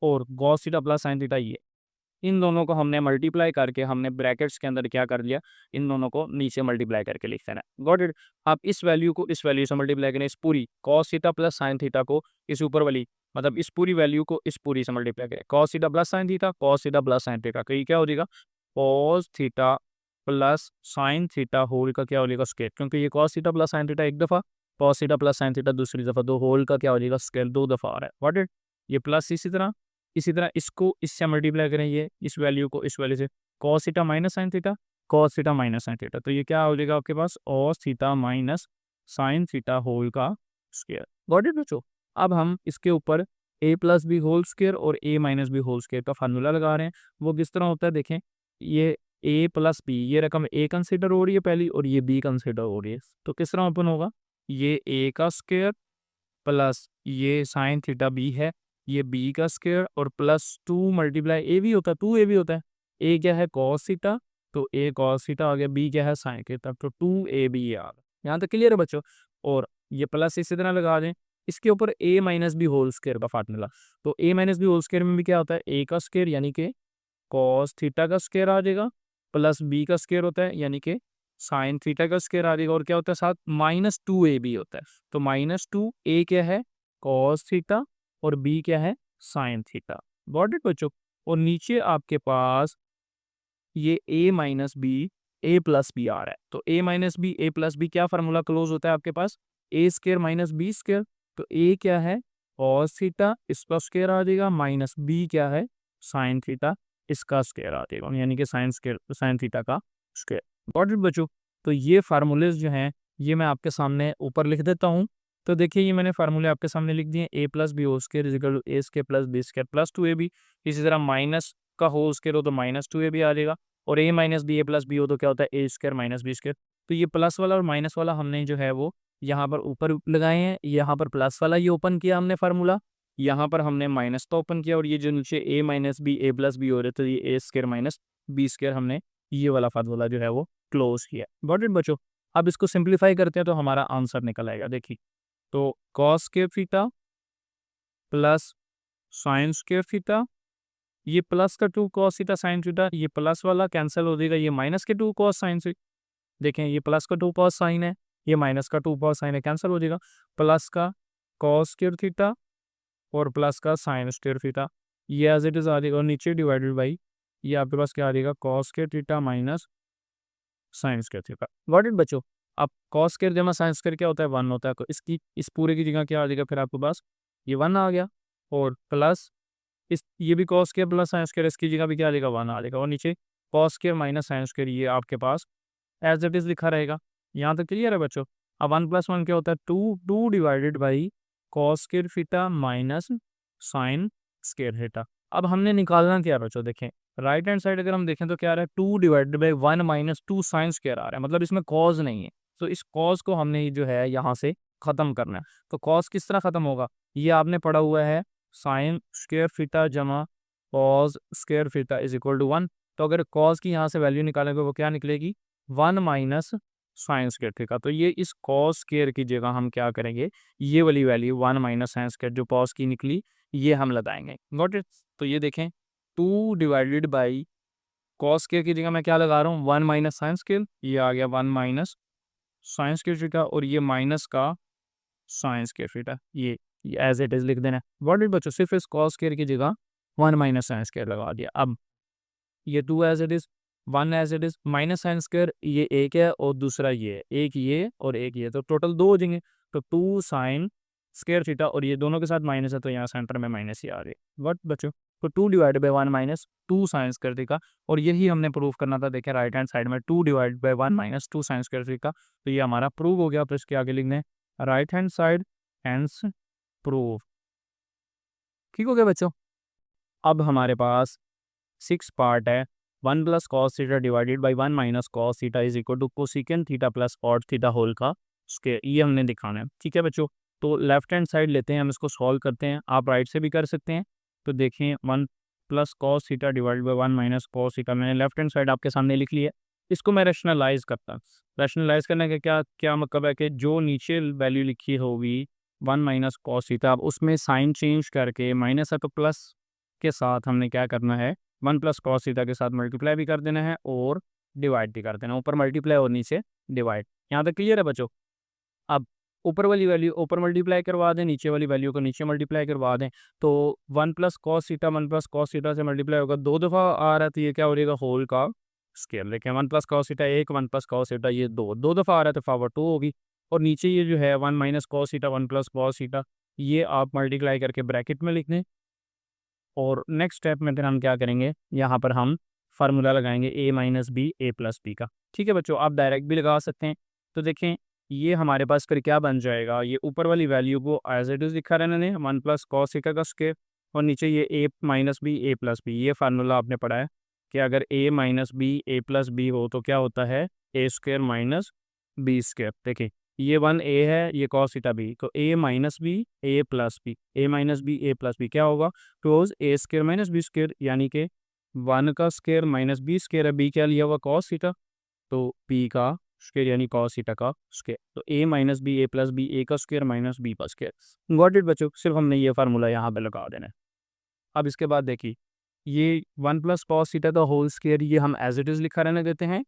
और cos theta plus sine theta ये, इन दोनों को हमने मल्टीप्लाई करके हमने ब्रैकेट्स के अंदर क्या कर लिया, इन दोनों को नीचे मल्टीप्लाई करके लिख देना। Got it. आप इस वैल्यू को इस वैल्यू से मल्टीप्लाई करें, इस पूरी cos theta plus sine theta को इस ऊपर वाली, मतलब इस पूरी वैल्यू को इस पूरी से मल्टीप्लाई करें, cos theta plus sine theta, cos theta plus sine theta. तो ये क्या हो जाएगा, cos theta plus sine theta whole का क्या हो जाएगा, स्क्वायर। क्योंकि ये cos theta plus sine theta एक दफ़ा, cos theta plus sine theta दूसरी दफ़ा, दो होल का क्या हो जाएगा, स्क्वायर 2 दफ़ा आ रहा है। What it. ये प्लस इसी तरह इसको इससे मल्टीप्लाई करें, ये इस वैल्यू को इस वैल्यू से, cos theta minus sine theta, cos theta minus sine theta. तो ये क्या हो जाएगा आपके पास, cos theta minus sine theta whole का स्क्वायर। गॉट इट बच्चों। अब हम इसके ऊपर a plus b whole square और a minus b whole square का फार्मूला लगा रहे हैं। वो किस तरह होता है देखें, ये a प्लस बी, ये रकम a कंसिडर हो रही है पहली, और ये b कंसिडर हो रही है। तो किस तरह ओपन होगा, ये a का स्क्वायर प्लस ये साइन थीटा b है, ये b का स्क्वायर, और प्लस 2 मल्टीप्लाई a भी होता है, 2a भी होता है। a क्या है, कॉस थीटा, तो a कॉस थीटा आ गया, b क्या है, साइन थीटा, तो 2ab आ गया। यहाँ तक क्लियर है बच्चों। और ये प्लस इसी तरह लगा दें, इसके ऊपर a minus b whole square का फार्मूला। तो a minus b whole square में भी क्या होता है, a का स्क्वायर यानी कि कॉस थीटा का स्क्वायर आ जाएगा, प्लस b का स्क्वायर होता है यानी कि साइन थीटा का स्क्वायर आ जाएगा, और क्या होता है साथ माइनस 2ab होता है। तो माइनस 2a क्या है, कॉस थीटा, और b क्या है, साइन थीटा। गॉट इट बच्चों। और नीचे आपके पास ये a minus b a plus b आ रहा है। तो a minus b a plus B क्या फार्मूला क्लोज होता है आपके पास, a square minus B square. तो a क्या है, कॉस थीटा, इसका स्क्वायर आ जाएगा, माइनस b क्या है, साइन थीटा, इसका स्क्वायर आ जाएगा, यानी कि साइन स्क्वायर साइन थीटा का स्क्वायर। गॉट इट बच्चों। तो ये फार्मूलेज जो हैं ये मैं आपके सामने ऊपर लिख देता हूँ। तो देखिए ये मैंने फार्मूले आपके सामने लिख दिए, a plus b whole square is equal to a square plus b square plus 2ab। इसी तरह माइनस का होल स्क्वायर हो तो माइनस 2ab आ जाएगा, और a minus b a plus B हो तो क्या होता है, a square minus B square. तो ये प्लस वाला और माइनस वाला हमने जो है वो यहाँ पर ऊपर लगाए हैं, यहाँ पर प्लस वाला ये ओपन किया हमने फार्मूला, यहाँ पर हमने माइनस का ओपन किया, और ये जो नीचे a minus b a plus B हो रहे तो ये a square minus B square हमने ये वाला फार्मूला जो है वो क्लोज किया। गॉट इट बच्चों। अब इसको सिंप्लीफाई करते हैं तो हमारा आंसर निकल आएगा। देखिए तो cos square theta plus sign square theta, ये प्लस का 2 कॉस थीटा साइन थीटा, ये प्लस वाला कैंसिल हो जाएगा, ये माइनस के 2 कॉस साइन से, देखें ये प्लस का 2 कॉस साइन है, ये माइनस का 2 कॉस साइन है, कैंसिल हो जाएगा। प्लस का कॉस स्क्वायर थीटा और प्लस का साइन स्क्वायर थीटा, ये एज इट इज आ जाएगा, और नीचे डिवाइडेड बाई ये आपके पास क्या आ जाएगा, cos square theta minus sine square theta. Got it बच्चों। अब कॉस स्क्वायर जमा साइन स्क्वायर क्या होता है, 1 होता है, तो इसकी इस पूरे की जगह क्या आ जाएगा, फिर आपके पास ये 1 आ गया, और प्लस इस ये भी cos square plus sine square, इसकी जगह भी क्या आ जाएगा, 1 आ जाएगा, और नीचे cos square minus sine square ये आपके पास एज इट इज लिखा रहेगा। यहाँ तक क्लियर है बच्चों। अब 1+1 क्या होता है, 2 divided by cos square theta minus sine square theta. अब हमने निकालना क्या बच्चों, देखें राइट हैंड साइड अगर हम देखें तो क्या आ रहा है, 2 divided by 1 minus 2 sine square आ रहा है, मतलब इसमें कॉज नहीं है। तो इस कॉज को हमने जो है यहाँ से खत्म करना है। तो कॉज किस तरह खत्म होगा, ये आपने पढ़ा हुआ है साइन स्क्वायर थीटा जमा cos square theta is equal to 1। तो अगर कॉज की यहाँ से वैल्यू निकालेंगे वो क्या निकलेगी, 1 माइनस साइन स्क्वायर थीटा। तो ये इस कॉस स्क्वायर की जगह हम क्या करेंगे, ये वाली वैल्यू 1 माइनस साइन स्क्वायर जो कॉस की निकली ये हम लगाएंगे। Got it. तो ये देखें 2 डिवाइडेड बाई कॉस स्क्वायर की जगह मैं क्या लगा रहा हूँ, 1 माइनस साइन स्क्वायर, ये आ गया 1 माइनस साइन स्क्वायर थीटा, और ये माइनस का साइन स्क्वायर थीटा, ये एज इट इज लिख देना है। गॉट इट बच्चों। सिर्फ इस कॉस स्क्वायर की जगह 1 माइनस साइन स्क्वायर लगा दिया। अब ये 2 as it is, 1 as it is, minus sine square ये एक है और दूसरा ये है, एक ये और एक ये, तो टोटल 2 हो जाएंगे। तो 2 साइन स्क्वायर थीटा, और ये दोनों के साथ माइनस है तो यहाँ सेंटर में माइनस ही आ रही है। वट बच्चों, तो 2 divide by 1 minus 2 sine square theta, और यही हमने प्रूव करना था। देखें राइट हैंड साइड में 2 divide by 1 minus 2 sine square theta, तो ये हमारा प्रूव हो गया। तो इसके आगे लिखने right hand side hence prove. ठीक हो गया बच्चों। अब हमारे पास 6 पार्ट है, 1 plus cos theta divided by 1 minus cos theta is equal to cosecant theta plus cot theta whole का स्क्वायर, ये हमने दिखाना है। ठीक है बच्चों। तो लेफ्ट हैंड साइड लेते हैं, हम इसको सॉल्व करते हैं, आप राइट से भी कर सकते हैं। तो देखें 1 plus cos theta divided by 1 minus cos theta, मैंने लेफ्ट हैंड साइड आपके सामने लिख लिया। इसको मैं रैशनलाइज करता हूँ। रैशनलाइज करने का क्या क्या मतलब है कि जो नीचे वैल्यू लिखी होगी 1 माइनस कॉस थीटा, अब उसमें साइन चेंज करके माइनस है तो प्लस के साथ हमने क्या करना है, 1 प्लस कॉस थीटा के साथ मल्टीप्लाई भी कर देना है और डिवाइड भी कर देना है। ऊपर मल्टीप्लाई और नीचे डिवाइड। यहाँ तक क्लियर है बच्चों। अब ऊपर वाली वैल्यू ऊपर मल्टीप्लाई करवा दें, नीचे वाली वैल्यू को नीचे मल्टीप्लाई करवा दें। तो 1 plus cos theta 1 plus cos theta से मल्टीप्लाई होगा, 2 दफ़ा आ रहा है तो ये क्या हो जाएगा, होल का स्क्वायर। लेकिन 1 plus cos theta 1, 1 plus cos theta ये 2 दफ़ा आ रहा है तो पावर 2 होगी। और नीचे ये जो है 1 minus cos theta 1 plus cos theta, ये आप मल्टीप्लाई करके ब्रैकेट में लिख दें। और नेक्स्ट स्टेप में फिर हम क्या करेंगे, यहाँ पर हम फार्मूला लगाएंगे a minus B A plus b का। ठीक है बच्चों, आप डायरेक्ट भी लगा सकते हैं। तो देखें ये हमारे पास फिर क्या बन जाएगा, ये ऊपर वाली वैल्यू को एज इट इज लिखा रहने दें 1 प्लस कॉस थीटा का स्क्वायर, और नीचे ये a minus B A plus B. ये फार्मूला आपने पढ़ा है कि अगर a minus B A plus B हो तो क्या होता है, A square minus B square. देखिए ये 1a है, ये कॉस थीटा बी, तो a minus B A plus B, A minus B A plus B क्या होगा, close A square minus B square, यानी कि 1 का स्क्वायर माइनस बी स्क्वायर है, बी क्या लिया हुआ कॉस थीटा, तो बी का स्क्वायर यानी कॉस थीटा का स्क्वायर। तो a minus B A plus B, a का स्क्वायर माइनस बी का स्क्वायर। गॉट इट बच्चों, सिर्फ हमने ये फार्मूला यहाँ पे लगा देना है। अब इसके बाद देखिए ये 1 प्लस कॉस थीटा का होल स्क्वायर, ये हम एज इट इज लिखा रहने देते हैं,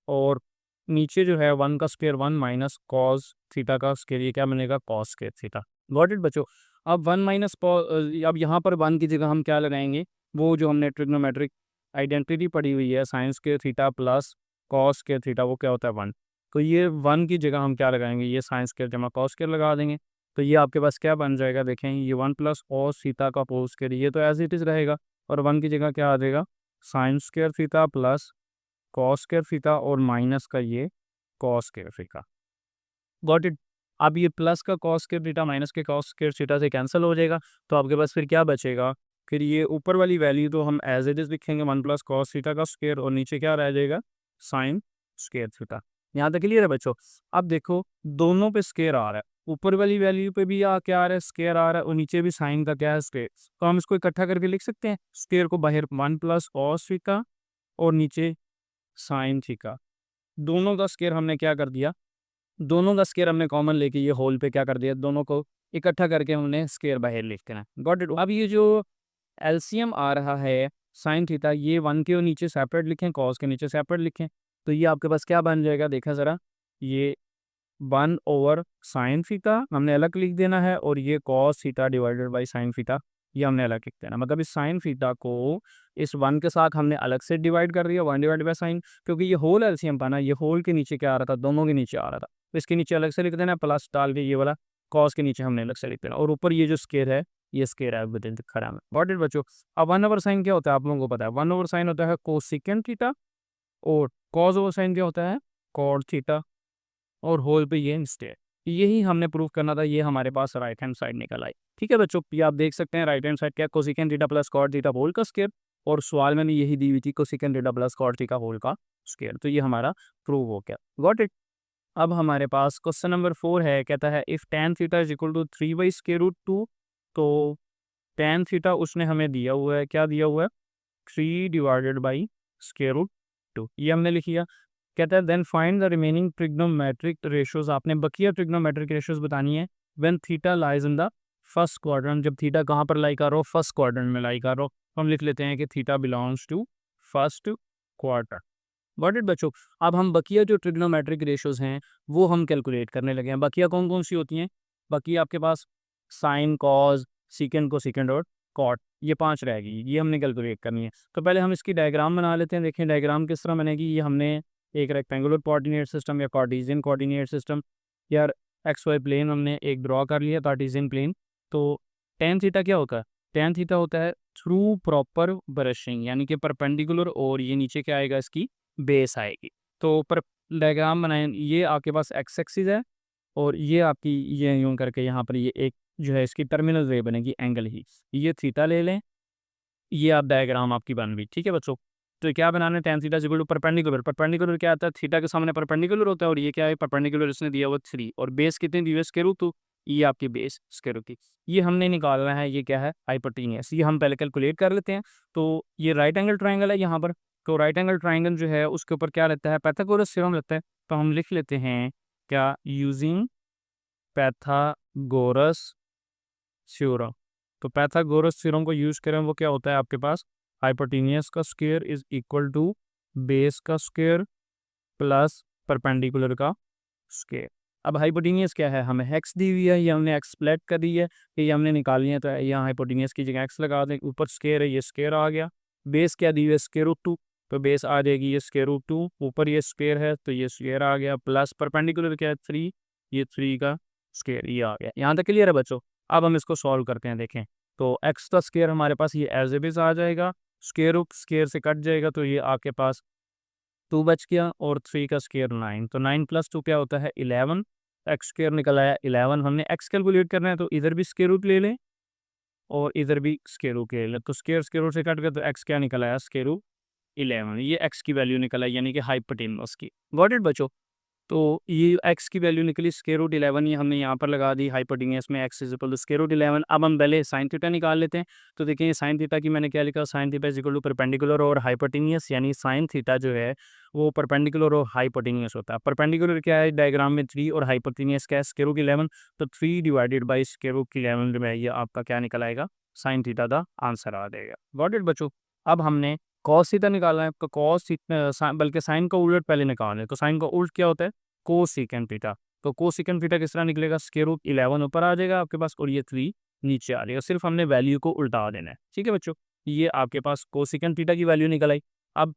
और नीचे जो है 1 का स्क्वायर 1 माइनस कॉस थीटा का स्क्वायर, ये क्या बनेगा, cos square theta. Got it बच्चों। अब 1 माइनस अब यहाँ पर 1 की जगह हम क्या लगाएंगे, वो जो हमने ट्रिग्नोमेट्रिक आइडेंटिटी पढ़ी हुई है sine square theta plus cos square theta, वो क्या होता है 1। तो ये 1 की जगह हम क्या लगाएंगे, ये साइन स्क्वायर जमा कॉस स्क्वायर लगा देंगे। तो ये आपके पास क्या बन जाएगा, देखें ये 1 प्लस कॉस थीटा का होल स्क्वायर, ये तो एज इट इज रहेगा, और 1 की जगह क्या आ जाएगा, sign square theta plus cos square theta और माइनस का ये cos square theta. Got it. अब ये प्लस का कॉस स्क्वायर थीटा माइनस के कॉस स्क्वायर थीटा से कैंसिल हो जाएगा, तो आपके पास फिर क्या बचेगा, फिर ये ऊपर वाली वैल्यू तो हम एज इट इज लिखेंगे 1 प्लस कॉस थीटा का स्क्वायर, और नीचे क्या रह जाएगा, साइन स्क्वायर थीटा। यहाँ तक क्लियर है बच्चों। अब देखो दोनों पे स्क्वायर आ रहा है, ऊपर वाली वैल्यू पे भी क्या आ रहा है, स्क्वायर आ रहा है, और नीचे भी साइन का क्या है, स्क्वायर। तो हम इसको इकट्ठा करके लिख सकते हैं, स्क्वायर को बाहर 1 प्लस कॉस थीटा और नीचे साइन थीटा, दोनों का स्क्वायर हमने क्या कर दिया, दोनों का स्क्वायर हमने कॉमन लेके ये होल पे क्या कर दिया, दोनों को इकट्ठा करके हमने स्क्वायर बाहर लिख देना। Got it. अब ये जो एलसीएम आ रहा है साइन थीटा, ये 1 के नीचे सेपरेट लिखें, कॉस के नीचे सेपरेट लिखें, तो ये आपके पास क्या बन जाएगा, देखा ज़रा, ये 1 ओवर साइन थीटा हमने अलग लिख देना है, और ये cos theta divided by sine theta ये हमने अलग लिख देना। मतलब इस साइन थीटा को इस 1 के साथ हमने अलग से डिवाइड कर दिया, 1 डिवाइड बाई साइन, क्योंकि ये होल एलसीएम पाना, ये होल के नीचे क्या आ रहा था, दोनों के नीचे आ रहा था, तो इसके नीचे अलग से लिख देना, प्लस डाल के ये वाला कॉस के नीचे हमने अलग से लिख देना, और ऊपर ये जो स्क्वायर है ये स्केयर है विद इन खड़ा में। गॉट इट बच्चों। अब 1/sin क्या होता है आप लोगों को पता है, 1/sin होता है कोसिकेंट थीटा, और कॉज ओवर साइन क्या होता है कॉट थीटा, और होल पे ये इंस्टेड। यही हमने प्रूव करना था, ये हमारे पास राइट हैंड साइड निकल आई। ठीक है बच्चों, ये आप देख सकते हैं राइट हैंड साइड क्या cosecant theta plus cot theta whole का स्क्वायर, और सवाल में यही दी हुई थी cosecant theta plus cot theta whole का स्क्वायर। तो ये हमारा प्रूव हो गया। Got it. अब हमारे पास क्वेश्चन नंबर 4 है, कहता है if tan theta is equal to 3/√2। तो tan थीटा उसने हमें दिया हुआ है, क्या दिया हुआ है 3/√2, ये हमने लिख लिया। कहता है then find the remaining trigonometric ratios, आपने बकिया ट्रिग्नोमेट्रिक रेशियोज बतानी है when theta lies in the first quadrant, जब थीटा कहाँ पर लाई कर रहा हो फर्स्ट क्वाड्रेंट में लाई कर रहा हो। हम लिख लेते हैं कि theta belongs to first quarter. Got it बच्चों। अब हम बकिया जो ट्रिग्नोमेट्रिक रेशियोज हैं वो हम कैलकुलेट करने लगे हैं। बकिया कौन कौन सी होती हैं, बाकी आपके पास साइन कॉज सीकेंड को सेकेंड और कॉट, ये 5 रहेगी, ये हमने कैलकुलेट करनी है। तो पहले हम इसकी डायग्राम बना लेते हैं। देखें डायग्राम किस तरह बनेगी, ये हमने एक रेक्टेंगुलर कोऑर्डिनेट सिस्टम या कार्टेशियन कोऑर्डिनेट सिस्टम या एक्स वाई प्लेन हमने एक ड्रॉ कर लिया कार्टेशियन प्लेन। तो tan थीटा क्या होता है, tan थीटा होता है थ्रू प्रॉपर ब्रशिंग, यानी कि परपेंडिकुलर, और ये नीचे क्या आएगा इसकी बेस आएगी। तो पर डायग्राम बनाए, ये आपके पास एक्स एक्सिस है, और ये आपकी ये यूं करके यहाँ पर ये एक जो है इसकी टर्मिनल रे बनेगी एंगल ही, ये थीटा ले लें, ये आप डायग्राम आपकी बन गई। ठीक है बच्चों। तो क्या बनाना है tan theta equal to perpendicular, perpendicular क्या आता है थीटा के सामने परपेंडिकुलर होता है, और ये क्या है परपेंडिकुलर इसने दिया हुआ 3, और बेस कितनी दी हुई है √2, ये आपकी बेस √2, ये हमने निकालना है, ये क्या है हाइपोटेनियस, ये हम पहले कैलकुलेट कर लेते हैं। तो ये राइट एंगल ट्राइंगल है यहाँ पर, तो राइट एंगल ट्राइंगल जो है उसके ऊपर क्या रहता है पाइथागोरस थ्योरम लगता है। तो हम लिख लेते हैं क्या यूजिंग पाइथागोरस थ्योरम। तो पाइथागोरस थ्योरम को यूज करें, वो क्या होता है आपके पास हाइपोटेनियस का square is equal to base का स्क्वायर प्लस परपेंडिकुलर का स्क्वायर। अब हाइपोटेनियस क्या है, हमें एक्स दी हुई है, ये हमने एक्स प्लेट कर दी है, कि ये हमने निकालनी है। तो यहाँ हाइपोटेनियस की जगह एक्स लगा दें, ऊपर स्क्वायर है ये स्क्वायर आ गया, बेस क्या दी हुई है √2, तो बेस आ जाएगी ये √2, ऊपर ये स्क्वायर है तो ये स्क्वायर आ गया, प्लस परपेंडिकुलर क्या है 3, ये 3 का स्क्वायर ये आ गया। यहाँ तक क्लियर है बच्चों। अब हम इसको सॉल्व करते हैं। देखें तो एक्स का स्क्वायर हमारे पास ये एज ए आ जाएगा, स्क्वायर स्क्वायर से कट जाएगा, तो ये आपके पास 2 बच गया, और 3 का स्क्वायर 9, तो 9 + 2 क्या होता है 11, एक्स स्क्वायर निकल आया 11। हमने एक्स कैलकुलेट करना है, तो इधर भी स्क्वायर रूट ले लें और इधर भी स्क्वायर रूट ले लें, तो स्क्वायर स्क्वायर रूट से कट गया, तो एक्स क्या निकल आया स्क्वायर रूट 11, ये एक्स की वैल्यू निकल आई, यानी कि हाइपोटेनस की। गॉट इट बच्चों। तो ये एक्स की वैल्यू निकली √11, ये हमने यहाँ पर लगा दी हाइपोटेनियस में एक्स इज इक्वल टू √11। अब हम पहले साइन थीटा निकाल लेते हैं। तो देखिए साइन थीटा की मैंने क्या लिखा, sine theta is equal to perpendicular और हाइपोटेनियस, यानी साइन थीटा जो है वो परपेंडिकुलर और हाइपोटेनियस होता है। परपेंडिकुलर क्या है डायग्राम में 3, और हाइपोटेनियस क्या है √11, तो 3 डिवाइडेड बाई √11 में ये आपका क्या निकल आएगा साइन थीटा का आंसर आ जाएगा। गॉट इट बच्चों। अब हमने कॉस थीटा निकालना है, आपका कॉस बल्कि साइन का उलट पहले निकालना है। तो साइन का उल्ट क्या होता है कोसेकेंट थीटा। तो कोसेकेंट थीटा किस तरह निकलेगा √11 ऊपर आ जाएगा आपके पास, और ये 3 नीचे आ जाएगा, सिर्फ हमने वैल्यू को उल्टा देना है। ठीक है बच्चों, ये आपके पास कोसेकेंट थीटा की वैल्यू निकल आई। अब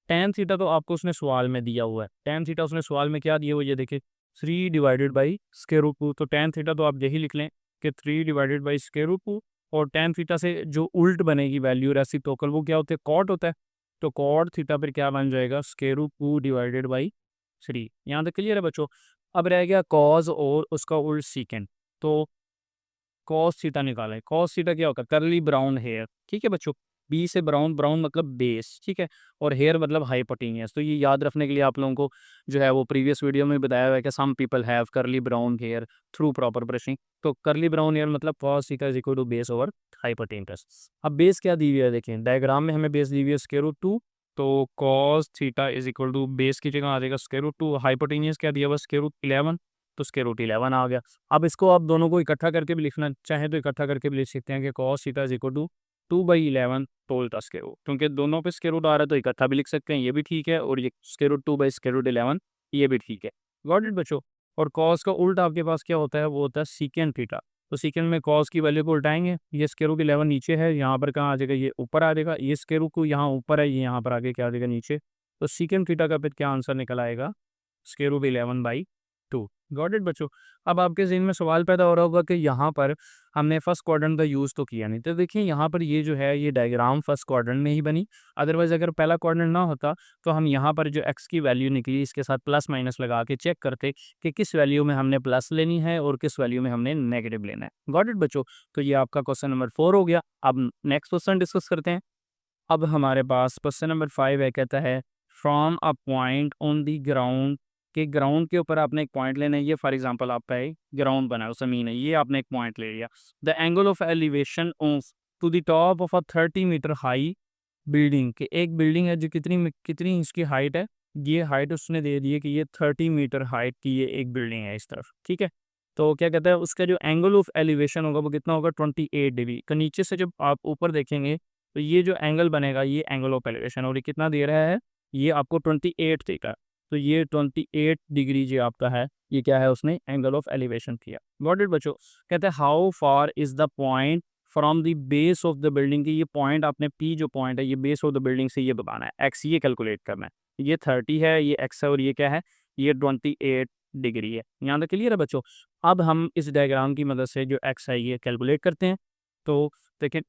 tan थीटा तो आपको उसने सवाल में दिया हुआ है, tan थीटा उसने सवाल में क्या दिया हुआ है ये देखिए 3 डिवाइडेड बाई √2, तो tan थीटा तो आप यही लिख लें कि 3 डिवाइडेड बाई √2, और tan थीटा से जो उल्ट बनेगी वैल्यू रेसिप्रोकल वो क्या होता है कॉट होता है, तो कॉट थीटा पर क्या बन जाएगा √2 डिवाइडेड बाई 3। यहाँ तक क्लियर है बच्चों। अब रह गया कॉज और उसका उल्ट सीकेंट। तो कॉस थीटा निकालें, कॉस थीटा क्या होगा करली ब्राउन हेयर। ठीक है बच्चों, बी से ब्राउन, ब्राउन मतलब बेस, ठीक है, और हेयर मतलब हाइपोटेनियस। तो ये याद रखने के लिए आप लोगों को जो है वो प्रीवियस वीडियो में बताया हुआ है कि some people have curly brown hair through proper brushing. तो करली ब्राउन हेयर मतलब cos theta is equal to base over hypotenuse. अब बेस क्या दी हुई है देखें डायग्राम में, हमें बेस दी हुई है √2, तो cos theta is equal to base की जगह आ जाएगा √2, हाइपोटेनियस क्या दिया हुआ √11, तो √11 आ गया। अब इसको आप दोनों को इकट्ठा करके भी लिखना चाहें तो इकट्ठा करके भी लिख सकते हैं कि cos theta is equal to 2/11 टोल का स्क्वायर रूट, क्योंकि दोनों पे स्क्वायर रूट आ रहा है तो इकट्ठा भी लिख सकते हैं, ये भी ठीक है, और ये √2/√11 ये भी ठीक है। गॉट इट बच्चों। और कॉस का उल्टा आपके पास क्या होता है वो होता है सीकेंट थीटा। तो सीकेंट में कॉस की वैल्यू को उल्टाएंगे, ये √11 नीचे है, यहाँ पर कहाँ आ जाएगा ये ऊपर आ जाएगा, ये स्क्वायर रूट को यहाँ ऊपर है, ये यहाँ पर आगे क्या आ जाएगा नीचे। तो सीकेंट थीटा का फिर क्या आंसर निकल आएगा √11/2। गॉट इट बच्चों। अब आपके ज़हन में सवाल पैदा हो रहा होगा कि यहाँ पर हमने फर्स्ट क्वाड्रेंट का यूज़ तो किया नहीं, तो देखिए यहाँ पर ये जो है ये डायग्राम फर्स्ट क्वाड्रेंट में ही बनी। अदरवाइज़ अगर पहला क्वाड्रेंट ना होता तो हम यहाँ पर जो एक्स की वैल्यू निकली इसके साथ प्लस माइनस लगा के चेक करते कि किस वैल्यू में हमने प्लस लेनी है और किस वैल्यू में हमने नेगेटिव लेना है। गॉट इट बच्चों। तो ये आपका क्वेश्चन नंबर 4 हो गया। अब नेक्स्ट क्वेश्चन डिस्कस करते हैं। अब हमारे पास क्वेश्चन नंबर 5 है, कहता है from a point on the ground, के ग्राउंड के ऊपर आपने एक पॉइंट लेना है। ये फॉर एग्जांपल आपका एक ग्राउंड बना है, ज़मीन है, ये आपने एक पॉइंट ले लिया। The angle of elevation of to the top of a 30 metre high building, के एक बिल्डिंग है जो कितनी इसकी हाइट है, ये हाइट उसने दे दी है कि ये 30 मीटर हाइट की ये एक बिल्डिंग है इस तरफ, ठीक है। तो क्या कहता है उसका जो एंगल ऑफ एलिवेशन होगा वो कितना होगा 28 डिग्री। तो नीचे से जब आप ऊपर देखेंगे तो ये जो एंगल बनेगा ये एंगल ऑफ एलिवेशन, और ये कितना दे रहा है, ये आपको 28 देगा। तो ये 28 डिग्री जो आपका है ये क्या है, उसने एंगल ऑफ एलिवेशन किया। गॉट इट बच्चों। कहते हैं how far is the point from the base of the building, की ये पॉइंट आपने पी जो पॉइंट है ये बेस ऑफ द बिल्डिंग से ये बताना है, एक्स ये कैलकुलेट करना है। ये 30 है, ये एक्स है, और ये क्या है, ये 28 डिग्री है। यहाँ तक क्लियर है बच्चों। अब हम इस डायग्राम की मदद से जो एक्स है ये कैलकुलेट करते हैं। तो देखें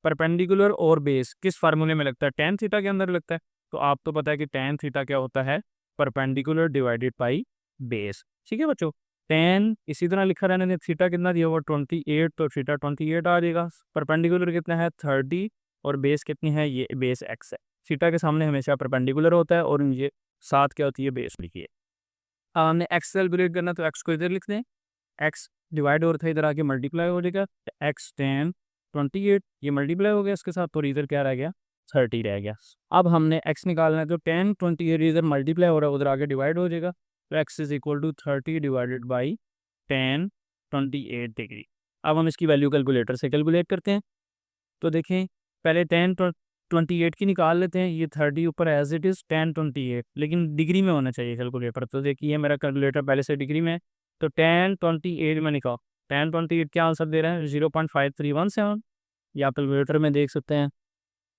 परपेंडिकुलर और बेस किस फार्मूले में लगता है, टेन थीटा के अंदर लगता है। तो आप तो पता है कि टेन थीटा क्या होता है, परपेंडिकुलर डिवाइडेड बाई बेस, ठीक है बच्चों। टेन इसी तरह लिखा रहने, थीटा कितना दिया हुआ 28, तो थीटा 28 आ जाएगा। परपेंडिकुलर कितना है 30, और बेस कितनी है, ये बेस एक्स है। थीटा के सामने हमेशा परपेंडिकुलर होता है, और ये साथ क्या होती है, बेस लिखिए। अब हमने एक्स कैलकुलेट करना, तो एक्स को इधर लिख दें, एक्स डिवाइड हो रहा था इधर आके मल्टीप्लाई हो जाएगा, एक्स 10 28 ये मल्टीप्लाई हो गया इसके साथ, और इधर क्या रह गया 30 रह गया। अब हमने एक्स निकालना है, तो 10 28 इधर मल्टीप्लाई हो रहा है उधर आगे डिवाइड हो जाएगा, तो x is equal to 30 divided by 10 28 degree. अब हम इसकी वैल्यू कैलकुलेटर से कैलकुलेट करते हैं। तो देखें पहले 10 28 की निकाल लेते हैं, ये 30 ऊपर एज इट इज़ 10 28, लेकिन डिग्री में होना चाहिए कैलकुलेटर। तो देखिए मेरा कैलकुलेटर पहले से डिग्री में है, तो 10 28 में निकाल, 10 28 क्या आंसर दे रहा है 0.5317। या आप कैलकुलेटर में देख सकते हैं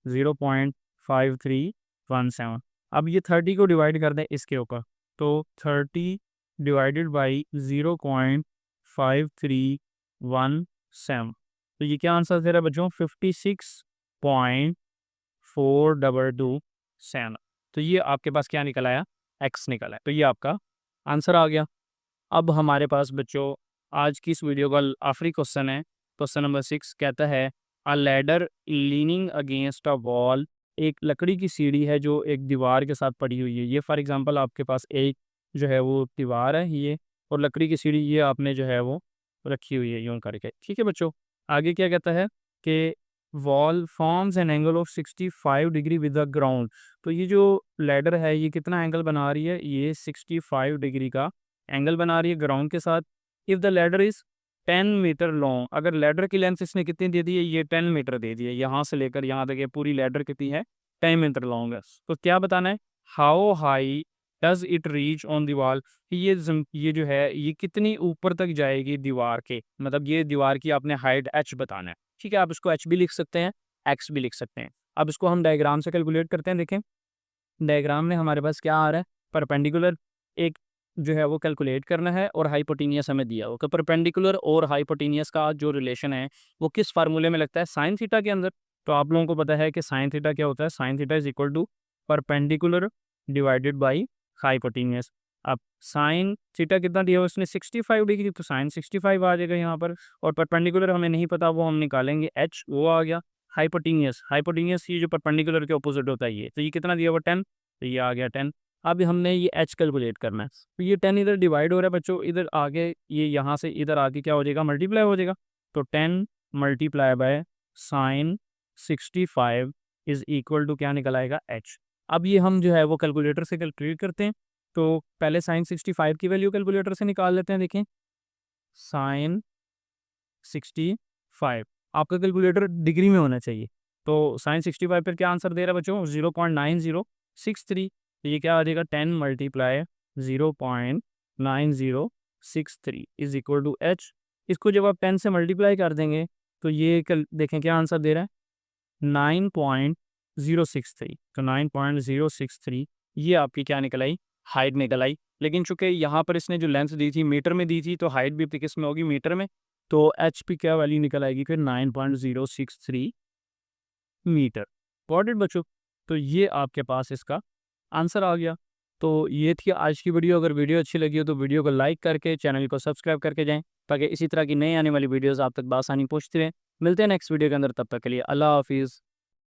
0.5317। अब ये 30 को डिवाइड कर दें इसके ऊपर, तो 30 डिवाइडेड बाई 0.5317, तो ये क्या आंसर दे रहा है बच्चों 56.4227। तो ये आपके पास क्या निकल आया, एक्स निकल आया। तो ये आपका आंसर आ गया। अब हमारे पास बच्चों आज की इस वीडियो का आखिरी क्वेश्चन है, क्वेश्चन नंबर 6 कहता है अ ladder leaning against a wall, एक लकड़ी की सीढ़ी है जो एक दीवार के साथ पड़ी हुई है। ये फॉर एग्जांपल आपके पास एक जो है वो दीवार है ये, और लकड़ी की सीढ़ी ये आपने जो है वो रखी हुई है यूं करके, ठीक है बच्चों। आगे क्या कहता है कि wall forms an angle of 65 degree with the ground. तो ये जो लैडर है ये कितना एंगल बना रही है, ये 65 डिग्री का एंगल बना रही है ग्राउंड के साथ। If the ladder is 10 metre long, अगर लैडर की लेंथ इसने कितनी दे दी है, ये 10 मीटर दे दी है, यहाँ से लेकर यहाँ तक ये पूरी लैडर कितनी है 10 मीटर लॉन्ग है। तो क्या बताना है, how high does it reach on दीवार, ये जो है ये कितनी ऊपर तक जाएगी दीवार के, मतलब ये दीवार की आपने हाइट एच बताना है, ठीक है। आप इसको एच भी लिख सकते हैं, एक्स भी लिख सकते हैं। अब इसको हम डायग्राम से कैलकुलेट करते हैं। देखें डायग्राम में हमारे पास क्या आ रहा है, परपेंडिकुलर एक जो है वो कैलकुलेट करना है, और हाइपोटेनियस हमें दिया हो। तो परपेंडिकुलर और हाइपोटेनियस का जो रिलेशन है वो किस फार्मूले में लगता है, साइन थीटा के अंदर। तो आप लोगों को पता है कि साइन थीटा क्या होता है, sine theta is equal to perpendicular divided by hypotenuse. अब साइन थीटा कितना दिया हुआ उसने 65 डिग्री, तो साइन 65 आ जाएगा यहाँ पर, और परपेंडिकुलर हमें नहीं पता वो हम निकालेंगे एच, वो आ गया। हाइपोटेनियस, हाइपोटेनियस ये जो परपेंडिकुलर के ऑपोजिट होता है ये, तो ये कितना दिया हुआ 10, तो ये आ गया 10। अब हमने ये एच कैलकुलेट करना है, तो ये 10 इधर डिवाइड हो रहा है बच्चों, इधर आगे ये यहाँ से इधर आगे क्या हो जाएगा मल्टीप्लाई हो जाएगा। तो 10 multiply by sine 65 is equal to क्या निकल आएगा एच। अब ये हम जो है वो कैलकुलेटर से कैलकुलेट करते हैं। तो पहले साइन 65 की वैल्यू कैलकुलेटर से निकाल लेते हैं। देखें साइन 65 आपका कैलकुलेटर डिग्री में होना चाहिए, तो साइन 65 पर क्या आंसर दे रहा है बच्चों 0.9063। तो ये क्या आ जाएगा 10 multiply 0.9063 is equal to H. इसको जब आप 10 से मल्टीप्लाई कर देंगे तो ये कल देखें क्या आंसर दे रहा है 9.063। तो 9.063 ये आपकी क्या निकल आई, हाइट निकल आई लेकिन चूंकि यहाँ पर इसने जो लेंथ दी थी मीटर में दी थी, तो हाइट भी किस में होगी, मीटर में। तो एच पी क्या वैल्यू निकल आएगी फिर 9.063 मीटर। गॉट इट बच्चों। तो ये आपके पास इसका आंसर आ गया। तो ये थी आज की वीडियो। अगर वीडियो अच्छी लगी हो तो वीडियो को लाइक करके चैनल को सब्सक्राइब करके जाएं, ताकि इसी तरह की नई आने वाली वीडियोस आप तक बआसानी पहुंचती रहें। मिलते हैं नेक्स्ट वीडियो के अंदर, तब तक के लिए अल्लाह हाफिज़।